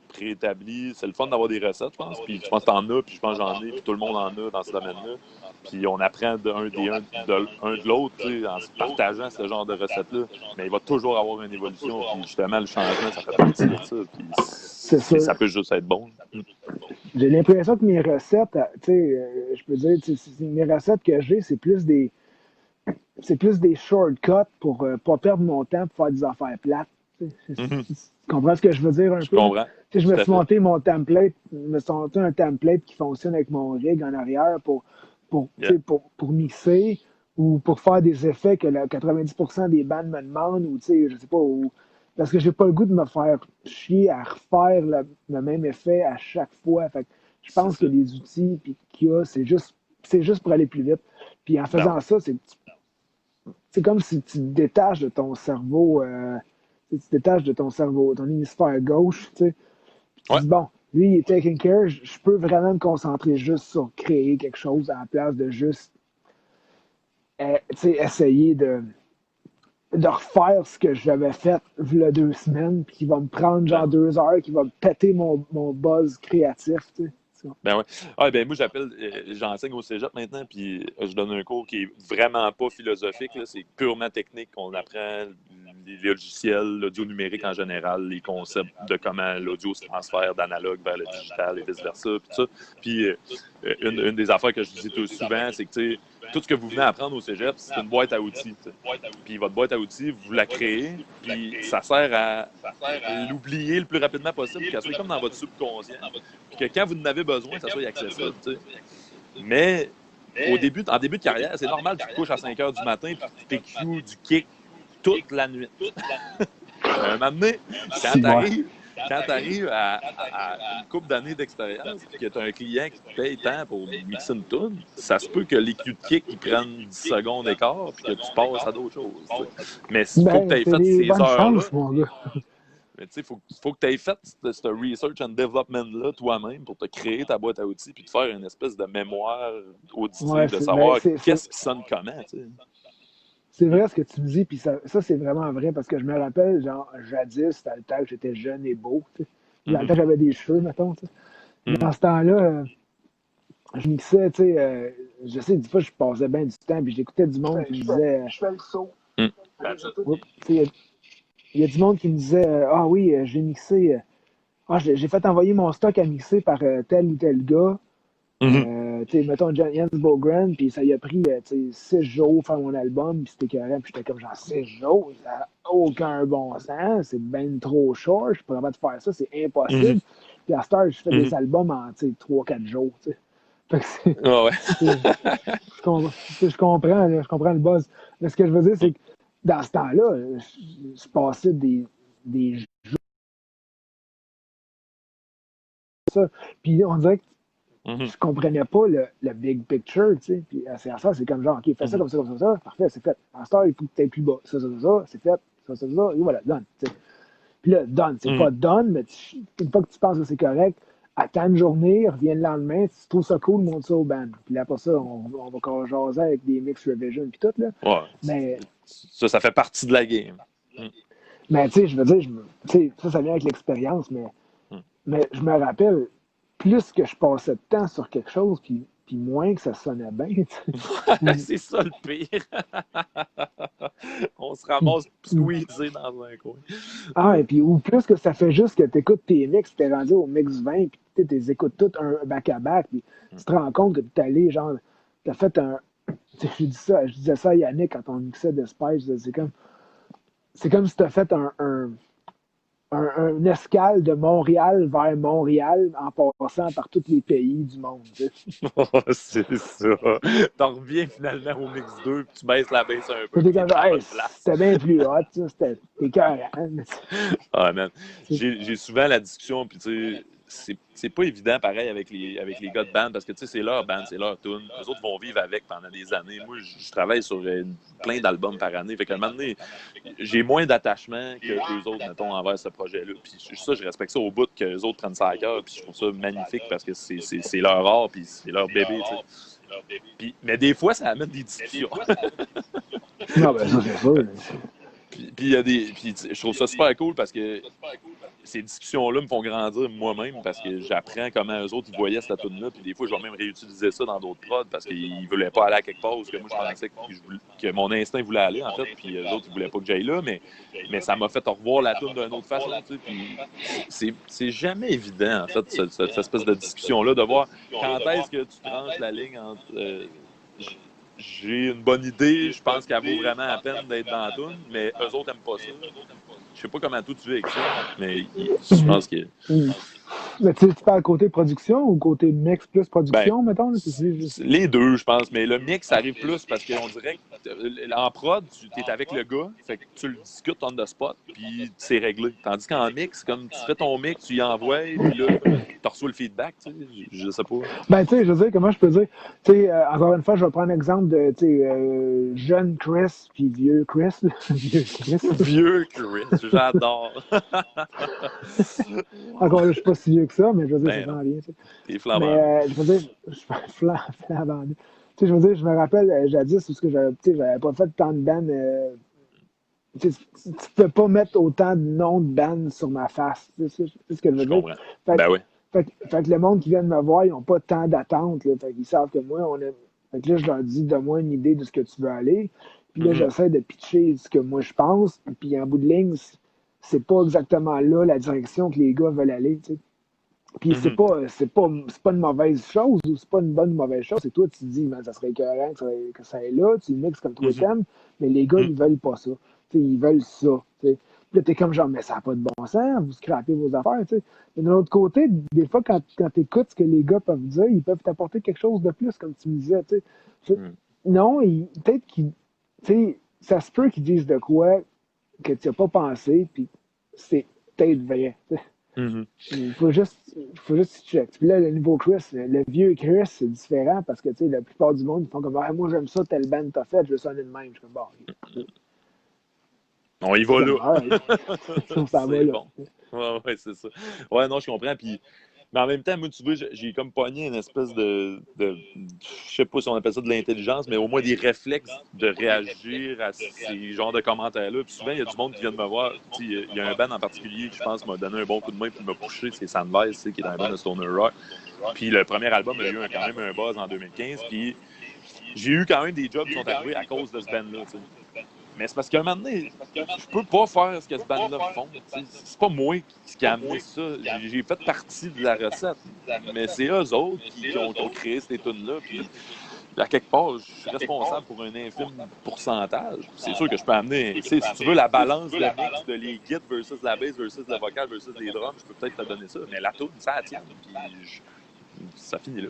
préétablie. C'est le fun d'avoir des recettes, je pense. Puis je pense que t'en as, puis je pense que j'en ai, puis tout le monde en a dans ce domaine-là. Puis on apprend de l'autre, en se partageant ce genre de recettes-là. Mais il va toujours avoir une évolution. Puis justement, le changement, ça fait partie de ça. Puis C'est sûr. ça peut juste être bon. J'ai l'impression que mes recettes, je peux dire, mes recettes que j'ai, c'est plus des shortcuts pour pas perdre mon temps pour faire des affaires plates. Mhm. Tu comprends ce que je veux dire un Je peu? comprends. Je me Tout à suis fait. monté mon template, je me suis monté un template qui fonctionne avec mon rig en arrière Yeah. pour mixer ou pour faire des effets que 90% des bandes me demandent ou je sais pas, parce que j'ai pas le goût de me faire chier à refaire le même effet à chaque fois. Fait que je C'est pense que ça. les outils qu'il y a, c'est juste pour aller plus vite. Puis en Ben faisant ça, c'est comme si tu te détaches de ton cerveau, tu te détaches de ton cerveau, ton hémisphère gauche, tu sais. Puis tu ouais. dis, bon, lui, il est taking care, je peux vraiment me concentrer juste sur créer quelque chose à la place de juste essayer de refaire ce que j'avais fait il y a 2 semaines, puis qui va me prendre Ben genre ouais. 2 heures, qui va me péter mon buzz créatif, tu sais. Ben ouais. Ah, ben moi, j'enseigne au cégep maintenant, puis je donne un cours qui est vraiment pas philosophique, là. C'est purement technique. On apprend les logiciels, l'audio numérique en général, les concepts de comment l'audio se transfère d'analogue vers le digital et vice-versa, puis ça. Puis une des affaires que je dis tout souvent, c'est que, tu sais, tout ce que vous venez apprendre au cégep, c'est une boîte à outils, t'sais. Puis votre boîte à outils, vous la créez, puis ça sert à l'oublier le plus rapidement possible, qu'elle soit comme dans votre subconscient, puis que quand vous en avez besoin, ça soit accessible. T'sais. Mais en début de carrière, c'est normal que tu te couches à 5 heures du matin puis que tu PQ du kick toute la nuit. À un moment donné, quand C'est tu moi. arrives à une couple d'années d'expérience et que tu as un client qui te paye tant pour mixer une toune, ça se peut que les cues de kick ils prennent 10 secondes d'écart puis que tu passes à d'autres choses. T'sais. Mais il faut que tu Ben, aies c'est fait des ces bonnes heures-là. chances, mon gars. Mais tu sais, faut que tu aies fait ce research and development-là toi-même pour te créer ta boîte à outils puis te faire une espèce de mémoire Ouais, auditive de savoir qu'est-ce qui sonne comment. T'sais. c'est vrai ce que tu me dis, puis ça c'est vraiment vrai, parce que je me rappelle, genre, jadis, dans le temps que j'étais jeune et beau, tu sais. Dans le temps Mm-hmm. que j'avais des cheveux, mettons, tu sais. Mm-hmm. Dans ce temps-là, je mixais, tu sais, je sais, des fois, je passais bien du temps, puis j'écoutais du monde qui me disait, je fais le saut. Mm. Il y a du monde qui me disait, ah oui, j'ai mixé, j'ai fait envoyer mon stock à mixer par tel ou tel gars. Mm-hmm. Tu sais, mettons Jens Bogren, puis ça y a pris 6 jours faire mon album, puis c'était carré, puis j'étais comme genre 6 jours, ça n'a aucun bon sens, c'est bien trop short, je suis pas capable de faire ça, c'est Mm-hmm. impossible. Puis à cette heure, je fais Mm-hmm. des albums en 3-4 jours. T'sais. Fait que Ah ouais. je comprends, là, je comprends le buzz. Mais ce que je veux dire, c'est que dans ce temps-là, je passais des jours. Puis on dirait que Mm-hmm. je comprenais pas le big picture, tu sais. Puis c'est à ça, c'est comme genre, OK, fais ça Mm-hmm. comme ça, comme ça, parfait, c'est fait. En star, il faut que tu ailles plus bas. Ça, c'est fait. Ça, et voilà, done. T'sais. Puis là, done, c'est Mm-hmm. pas done, mais une fois que tu penses que c'est correct, attends une journée, reviens le lendemain, si tu trouves ça cool, monte ça au band. Puis là, après ça, on va encore jaser avec des mix revision puis tout, là. Ouais. Mais, Ça fait partie de la game. Mm. mais tu sais, je veux dire, tu sais, ça vient avec l'expérience, mais je me rappelle, plus que je passais de temps sur quelque chose, puis moins que ça sonnait bien, C'est ça le pire. On se ramasse squeezé dans un coin. Ah, et puis, ou plus que ça fait juste que tu écoutes tes mix, t'es rendu au mix 20, puis tu les écoutes tous un back-à-back, puis tu te rends compte que tu es allé, genre, t'as fait un. Je disais ça à Yannick quand on mixait de Spice, c'est comme si tu as fait un escale de Montréal vers Montréal en passant par tous les pays du monde. Tu sais. C'est ça. T'en reviens finalement au mix 2 puis tu baisses la baisse un peu T'es puis t'es comme, dans la hey, bonne place. c'était bien plus hot, ça, c'était écœurant. Ah, man. J'ai souvent la discussion, puis tu sais, c'est pas évident pareil avec les gars de band parce que tu sais, c'est leur band, c'est leur tune. Les autres vont vivre avec pendant des années. Moi, je travaille sur plein d'albums par année. Fait qu'à un moment donné, j'ai moins d'attachement que eux autres, mettons, envers ce projet-là. Puis ça, je respecte ça au bout que les autres prennent ça à cœur. Puis je trouve ça magnifique parce que c'est leur art, puis c'est leur bébé, tu sais. Mais des fois, ça amène des discussions. Non, ben ça, c'est sûr. Puis je trouve ça super cool parce que ces discussions-là me font grandir moi-même parce que j'apprends comment eux autres ils voyaient cette tune-là. Puis des fois, je vais même réutiliser ça dans d'autres prods parce qu'ils ne voulaient pas aller à quelque part où que moi, je pensais que mon instinct voulait aller, en fait. Puis eux autres, ils ne voulaient pas que j'aille là. Mais ça m'a fait revoir la tune d'une autre façon. Tu sais, puis c'est jamais évident, en fait, cette espèce de discussion-là, de voir quand est-ce que tu tranches la ligne entre j'ai une bonne idée, je pense qu'elle vaut vraiment la peine d'être dans la tune, mais eux autres n'aiment pas ça. Je sais pas comment tout tu vis avec ça, mais je pense que. Mais tu parles côté production ou côté mix plus production, Ben, mettons? les deux, je pense. Mais le mix arrive plus parce qu'on dirait qu'en prod, tu es avec le gars, fait que tu le discutes on the spot, puis c'est réglé. Tandis qu'en mix, comme tu fais ton mix, tu y envoies, puis là, tu reçois le feedback, tu sais, je sais pas. Ben, tu sais, je veux dire, comment je peux dire? Tu sais, encore une fois, je vais prendre l'exemple de, tu sais, jeune Chris puis vieux Chris. Vieux Chris. Vieux Chris, j'adore. Encore là, je suis pas si vieux que ça, mais je veux dire, Ben ça non. s'en vient, tu sais. T'es flambant. Mais, je veux dire, je suis flambant. Tu sais, je veux dire, je me rappelle, jadis, parce que j'avais pas fait tant de bands. Tu peux pas mettre autant de noms de bands sur ma face. Tu sais ce que je veux Je dire? comprends. Fait, Ben oui. fait que le monde qui vient de me voir, ils n'ont pas tant d'attente. Fait qu'ils savent que moi, on est. Fait que là, je leur dis, donne-moi une idée de ce que tu veux aller. Puis là, j'essaie de pitcher ce que moi je pense. Puis en bout de ligne, c'est pas exactement là la direction que les gars veulent aller. Tu sais. Puis c'est pas une mauvaise chose ou c'est pas une bonne ou mauvaise chose. C'est toi, tu te dis, man, ça serait écœurant que ça aille là, tu le mixes comme toi t'aimes, mais les gars, ils veulent pas ça. T'sais, ils veulent ça. T'sais. Puis là, t'es comme genre, mais ça n'a pas de bon sens, vous scrapez vos affaires. T'sais. Mais de l'autre côté, des fois, quand tu écoutes ce que les gars peuvent dire, ils peuvent t'apporter quelque chose de plus, comme tu me disais. Non, peut-être qu'ils. Ça se peut qu'ils disent de quoi que tu n'as pas pensé, puis c'est peut-être vrai. Il faut juste check. Puis là, le nouveau Chris, le vieux Chris, c'est différent parce que la plupart du monde, ils font comme moi j'aime ça, telle band t'as fait, je veux sonner de même. Je suis comme bon. On y va là. Ça va là. Bon. Ouais, c'est ça. Ouais, non, je comprends. Puis, mais en même temps, moi, tu vois, j'ai comme pogné une espèce de je sais pas si on appelle ça de l'intelligence, mais au moins des réflexes de réagir à ces genres de commentaires-là. Puis souvent, il y a du monde qui vient de me voir. Il y a un band en particulier qui, je pense, m'a donné un bon coup de main pour me coucher. C'est Sandvice, qui est un band de Stoner Rock. Puis le premier album a eu quand même un buzz en 2015. Puis j'ai eu quand même des jobs qui sont arrivés à cause de ce band-là. Mais c'est parce qu'à un moment donné, je peux pas faire ce que ce band-là font. C'est pas moi qui a amené ça. J'ai fait partie de la recette. Mais c'est eux autres qui ont créé ces tunes-là. Puis, à quelque part, je suis responsable pour un infime pourcentage. C'est sûr que je peux amener, si tu veux, la balance de mix de les guides versus la bass versus le vocal versus les drums, je peux peut-être te donner ça. Mais la tune, ça tient. Puis ça finit là.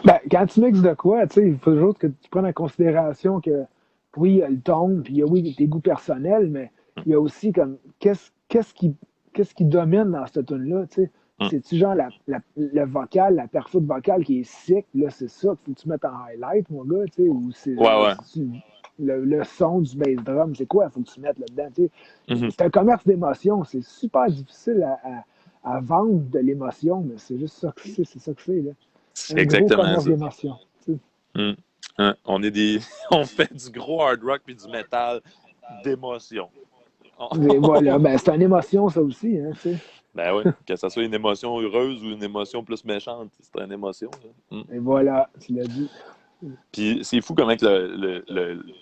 Ben, quand tu mixes de quoi, il faut toujours que tu prennes en considération que oui, il y a le ton, puis oui, tes goûts personnels, mais il y a aussi comme qu'est-ce qui domine dans cette tune-là, tu sais? C'est-tu genre le vocal, la perfo de vocal qui est sick, là, c'est ça qu'il faut que tu mettes en highlight, mon gars, tu sais, ou c'est le son du bass drum, c'est quoi il faut que tu mettes là-dedans, tu sais? C'est un commerce d'émotion, c'est super difficile à vendre de l'émotion, mais c'est juste ça que c'est ça que c'est, là. C'est exactement commerce ça. d'émotion, tu sais. On fait du gros hard rock puis du métal d'émotion. Et voilà, ben c'est une émotion, ça aussi, hein, tu sais. Ben oui, que ce soit une émotion heureuse ou une émotion plus méchante, c'est une émotion. Et voilà, tu l'as dit. Puis c'est fou comment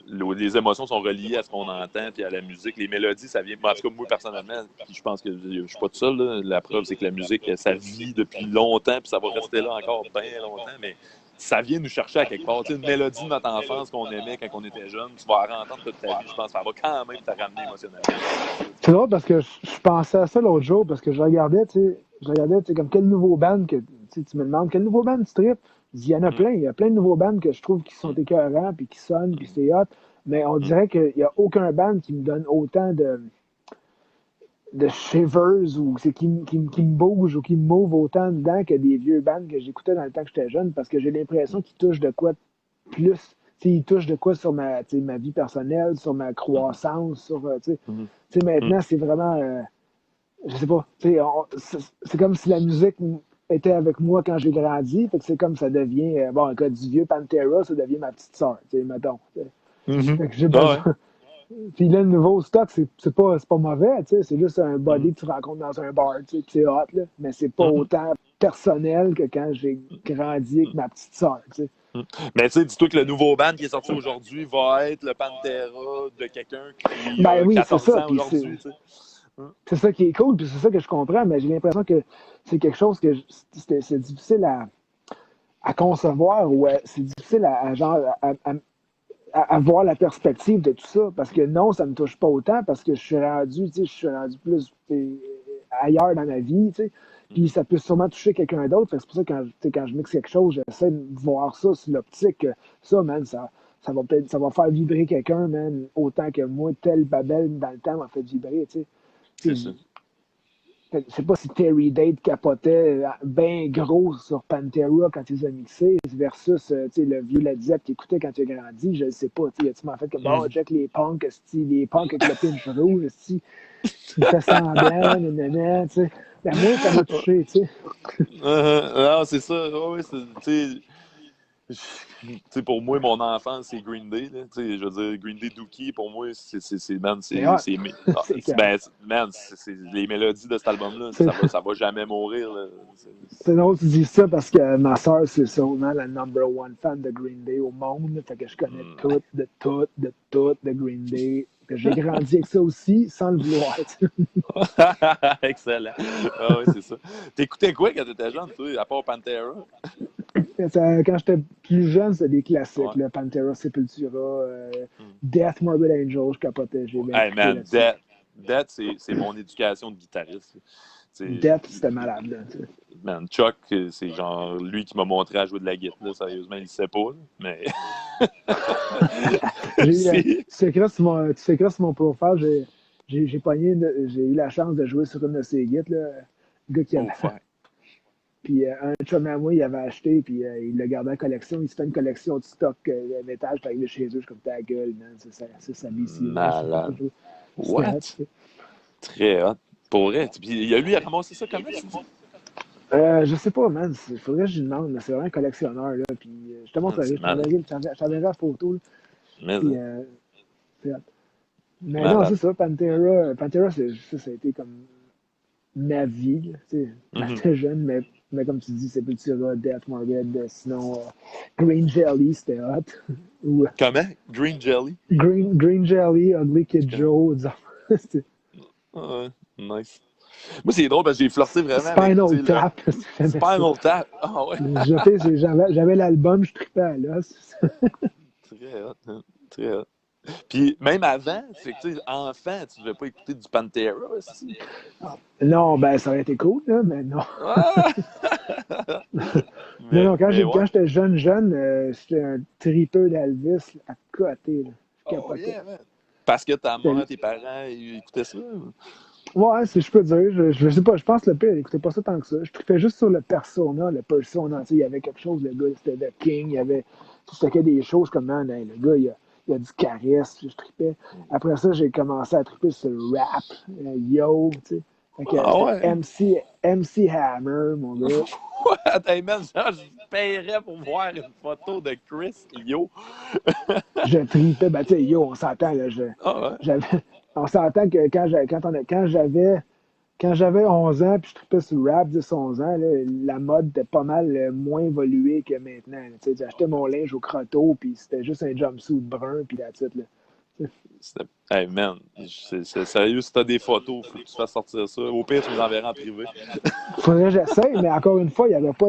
les émotions sont reliées à ce qu'on entend puis à la musique. Les mélodies, ça vient. En tout cas, moi, personnellement, je pense que je suis pas tout seul. Là. La preuve, c'est que la musique, ça vit depuis longtemps puis ça va rester là encore bien longtemps. Mais ça vient nous chercher à quelque part. Tu sais, une mélodie de notre enfance qu'on aimait quand on était jeune, tu vas la entendre toute ta vie. Je pense que ça va quand même te ramener émotionnellement. C'est drôle parce que je pensais à ça l'autre jour parce que je regardais, comme quel nouveau band que tu me demandes, quel nouveau band tu tripes? Il y en a plein. Il y a plein de nouveaux bands que je trouve qui sont écœurants puis qui sonnent puis c'est hot. Mais on dirait qu'il n'y a aucun band qui me donne autant de shivers ou qui me bouge ou qui me move autant dedans que des vieux bands que j'écoutais dans le temps que j'étais jeune parce que j'ai l'impression qu'ils touchent de quoi plus. Ils touchent de quoi sur ma vie personnelle, sur ma croissance, sur. Maintenant, c'est vraiment. Je sais pas. C'est comme si la musique était avec moi quand j'ai grandi. Fait que c'est comme ça devient. Bon, un cas du vieux Pantera, ça devient ma petite sœur, mettons. Fait que j'ai besoin. Puis là, le nouveau stock, c'est pas mauvais, tu sais. C'est juste un Mhm. body que tu rencontres dans un bar, tu sais. Puis c'est hot, là. Mais c'est pas Mhm. autant personnel que quand j'ai grandi avec ma petite sœur, tu sais. Mhm. Mais tu sais, dis-toi que le nouveau band qui est sorti aujourd'hui va être le Pantera de quelqu'un qui Ben a oui, c'est 14 ça. ans Puis aujourd'hui, tu sais. Mhm. c'est ça qui est cool, puis c'est ça que je comprends. Mais j'ai l'impression que c'est quelque chose que c'est difficile à concevoir ou c'est difficile genre, à voir la perspective de tout ça. Parce que non, ça me touche pas autant parce que tu sais, je suis rendu plus ailleurs dans ma vie, tu sais. Puis ça peut sûrement toucher quelqu'un d'autre. C'est pour ça que quand, tu sais, quand je mixe quelque chose, j'essaie de voir ça sur l'optique. Ça, man, ça va peut-être, ça va faire vibrer quelqu'un, man, autant que moi, tel Babel dans le temps m'a fait vibrer, tu sais. C'est Puis, ça. je sais pas si Terry Date capotait bien gros sur Pantera quand ils ont mixé versus tu sais, le vieux Led Zepp qui écoutait quand il a grandi. Je ne sais pas. Tu sais, m'en fait comme bon, Mhm. check les punks avec le pinch rouge, esti, il fait semblant, nanana, tu sais. Ben, moi, ça m'a touché, tu sais. Non, c'est ça. Ouais, ouais, tu sais, pour moi, mon enfance, c'est Green Day. Là. Tu sais, je veux dire, Green Day Dookie, pour moi, man, C'est hot. C'est carré. ben, man, c'est les mélodies de cet album-là, C'est ça va jamais mourir. Là. c'est drôle que tu dis ça parce que ma soeur, c'est sûrement la number one fan de Green Day au monde. Fait que je connais Mm. tout de Green Day. Que j'ai grandi avec ça aussi sans le vouloir. Tu sais. Excellent. Ah oui, c'est ça. T'écoutais quoi quand t'étais jeune, toi, à part Pantera? Quand j'étais plus jeune, c'était des classiques. Ouais. Là, Pantera, Sepultura, Mm. Death, Morbid Angel, je capotais. J'ai bien Hey trippé man, là-dessus. Death c'est mon éducation de guitariste. C'est, Death, c'était malade. Là, tu sais. man, Chuck, c'est genre lui qui m'a montré à jouer de la guitare. Là, sérieusement, il ne sait pas, là, mais J'ai, c'est. tu sais sur mon profile, j'ai pogné, j'ai eu la chance de jouer sur une de ses guides, là, le gars qui Oh, avait. fuck. Puis un chum à moi, il avait acheté, puis il l'a gardé en collection. Il se fait une collection de stock métal. Je suis arrivé chez eux, je suis comme ta gueule, man. C'est ça, BCA. Malade. C'était hot, tu What? sais. Très hot. Pour vrai. Puis lui, a ramassé ça comment, tu dis? Je sais pas, man. Il faudrait que je lui demande. C'est vraiment un collectionneur. Là, puis, je te Man, montrerai. c'est malade. Je t'enverrai la photo. Là, Mais, puis, hein, c'est hot. Mais non, c'est malade. ça. Pantera ça a été comme ma vie. Là, tu sais. Quand Mhm. j'étais jeune, mais comme tu dis, Sepultura, Death, Morbid. Sinon, Green Jelly, c'était hot. Ou Comment? Green Jelly? Green Jelly, Ugly Je Kid connais. Joe. Disons. Ah ouais, nice. Moi, c'est drôle parce que j'ai flirté vraiment avec, tu Spinal sais, Tap, j'aimais ça. Spinal Tap. Ah ouais. J'avais l'album, je trippais à l'os. Très hot, hein. Très hot. Puis même avant, c'est que, tu sais, enfant, tu devais pas écouter du Pantera aussi. Non, ben ça aurait été cool, là, mais non. Ah! Non, non, mais quand ouais. j'étais jeune, j'étais un tripeux d'Elvis à côté, là. Je Oh capotais. yeah, man. Parce que ta mère, C'était- tes parents, ils écoutaient ça. Ouais, si je peux dire, je sais pas, je pense que le pire, il écoutait pas ça tant que ça. Je trippais juste sur le persona, tu sais, il y avait quelque chose, le gars, c'était The King, il y avait, c'était des choses comme, man, hey, le gars, il a du charisme, je trippais. Après ça, j'ai commencé à tripper sur le rap, yo, tu sais. Fait que Ah c'était ouais. MC Hammer, mon gars. What? Hey, man, genre, je paierais pour voir une photo de Chris Yo. Je tripais, ben, tu sais, yo, on s'entend, là, Ah ouais. j'avais, on s'entend que quand j'avais 11 ans, puis je tripais sur le rap 10-11 ans, là, la mode était pas mal moins évoluée que maintenant. Là. Tu sais, j'achetais mon linge au crotto, puis c'était juste un jumpsuit brun, puis la titre. Là. Hey man, c'est sérieux, si t'as des photos, faut que tu fasses sortir ça. Au pire, tu nous enverras en privé. Faudrait que j'essaye, mais encore une fois, il y avait pas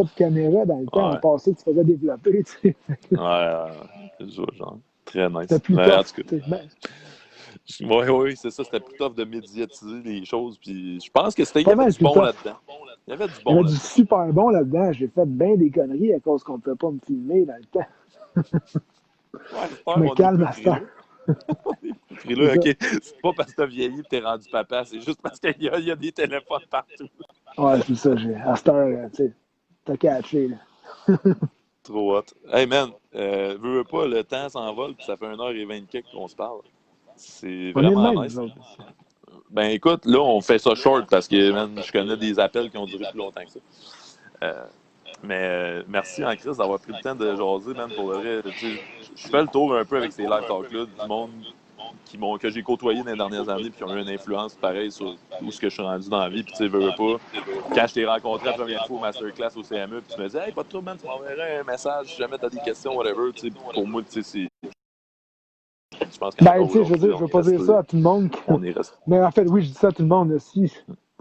de caméra dans le temps. À Ouais. part ça, tu faisais développer. Tu sais. Je vois, genre. Très C'était nice. plus Mais en tough. tout cas, Tu sais. Ben, oui, c'est ça, c'était plus tough de médiatiser les choses. Puis je pense que il y pas avait mal du plus bon tough. là-dedans. Il y avait du Il y bon avait du là-dedans. super bon là-dedans. J'ai fait bien des conneries à cause qu'on ne peut pas me filmer dans le temps. Ouais, Je j'espère me qu'on est calme plus à cette heure. frileux. On est plus C'est frileux, ça. ok. C'est pas parce que t'as vieilli et t'es rendu papa, c'est juste parce qu'il y a des téléphones partout. Ouais, c'est ça. À cette heure, tu sais, t'as catché. Là. Trop hot. Hey man, veux pas, le temps s'envole, puis ça fait 1h20 qu'on se parle. C'est On est de vraiment même, nous nice. autres. Ben écoute, là, on fait ça short parce que, man, je connais des appels qui ont duré plus longtemps que ça. Euh, merci en Chris d'avoir pris le temps de jaser, man, pour le vrai. Tu sais, je fais le tour un peu avec ces live talks-là, du monde que j'ai côtoyé dans les dernières années, puis qui ont eu une influence pareille sur où ce que je suis rendu dans la vie. Puis tu sais, veux pas. Quand je t'ai rencontré la première fois au masterclass au CME, puis tu me disais, hey, pas de trouble, man, tu m'enverrais un message si jamais t'as des questions, whatever. Tu sais, pour moi, tu sais, je pense Ben, qu'encore tu sais, je veux aujourd'hui, dire, je veux pas dire ça à tout le monde. on est resté. Mais en fait, oui, je dis ça à tout le monde. Si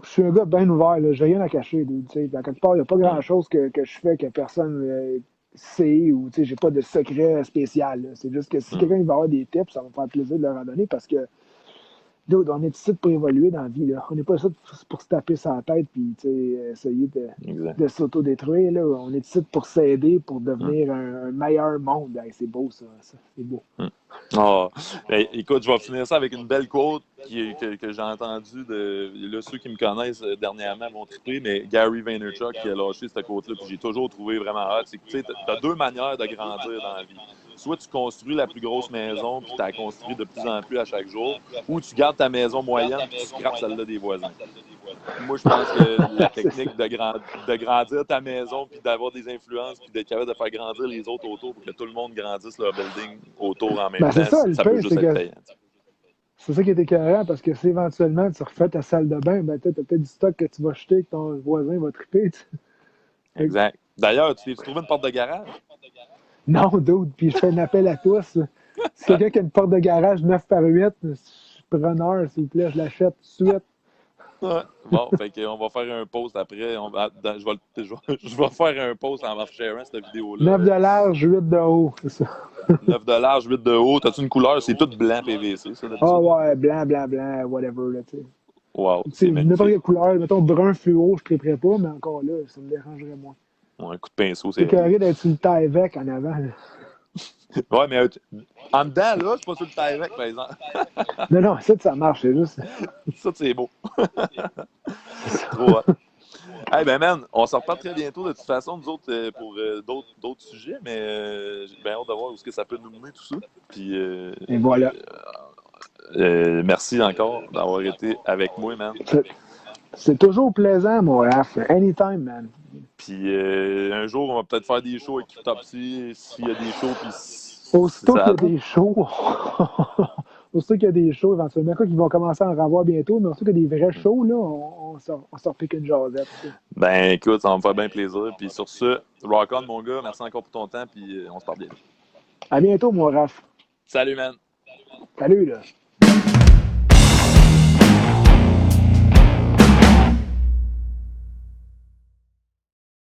je suis un gars bien ouvert, là, j'ai rien à cacher. Tu sais, à quelque part, il n'y a pas grand-chose que je fais que personne sait ou tu sais, j'ai pas de secret spécial. Là. C'est juste que si quelqu'un il va avoir des tips, ça va me faire plaisir de leur en donner parce que dude, on est ici pour évoluer dans la vie. Là. On n'est pas ici pour se taper sur la tête et essayer de s'auto-détruire. Là. On est ici pour s'aider, pour devenir un meilleur monde. Hey, c'est beau, ça. C'est beau. Oh. Ben, écoute, je vais finir ça avec une belle quote que j'ai entendue de. Là, ceux qui me connaissent dernièrement vont triper, mais Gary Vaynerchuk qui a lâché cette quote-là, puis j'ai toujours trouvé vraiment hot. C'est que tu as deux manières de grandir dans la vie. Soit tu construis la plus grosse maison, puis tu la construis de plus en plus à chaque jour, ou tu gardes ta maison moyenne, puis tu scrapes celle-là des voisins. Moi, je pense que la technique de grandir ta maison, puis d'avoir des influences, puis d'être capable de faire grandir les autres autour pour que tout le monde grandisse leur building autour en même Ben, c'est temps, ça, le ça peut pire, juste c'est être que payant. c'est ça qui est écœurant parce que si éventuellement tu refais ta salle de bain, ben, tu as peut-être du stock que tu vas jeter que ton voisin va triper. Exact. D'ailleurs, tu trouves une porte de garage? Non, dude, puis je fais un appel à tous. Si quelqu'un qui a une porte de garage 9 par 8, je suis preneur, s'il vous plaît, je l'achète tout de suite. Ouais. Bon, fait qu'on va faire un post après. Je vais faire un post en sharing cette vidéo-là. 9 de large, 8 de haut, c'est ça. 9 de large, 8 de haut. T'as-tu une couleur? C'est tout blanc PVC, ça, Ah d'habitude? ouais, blanc, blanc, blanc, whatever, là, tu sais. Wow, Tu c'est sais, n'importe magnifique. quelle couleur, mettons brun fluo, je ne triperais pas, mais encore là, ça me dérangerait moins. Un coup de pinceau, C'est c'est réglé. carré d'être sur le taille avec en avant. Là. Ouais, mais en dedans, là, c'est pas sur le taille avec, par exemple. Non, non, ça marche, c'est juste. Ça, c'est beau. C'est ça. Trop hot. Hey, ben, man, on s'en reparle très bientôt, de toute façon, nous autres, pour d'autres sujets, mais j'ai bien hâte de voir où est-ce que ça peut nous mener, tout ça. Puis, Et voilà. merci encore d'avoir été avec moi, man. C'est toujours plaisant, mon Raph. Anytime, man. Puis, un jour, on va peut-être faire des shows avec Topsy, s'il y a des shows, puis si Aussitôt ça qu'il y a attend. des shows, aussitôt qu'il y a des shows, éventuellement, quoi qu'ils vont commencer à en revoir bientôt, mais aussitôt qu'il y a des vrais shows, là, on sort pique une jasette. Ben, écoute, ça va me faire bien plaisir. Puis, sur ce, rock on, mon gars. Merci encore pour ton temps, puis on se parle bientôt. À bientôt, mon Raph. Salut, man! Salut, là.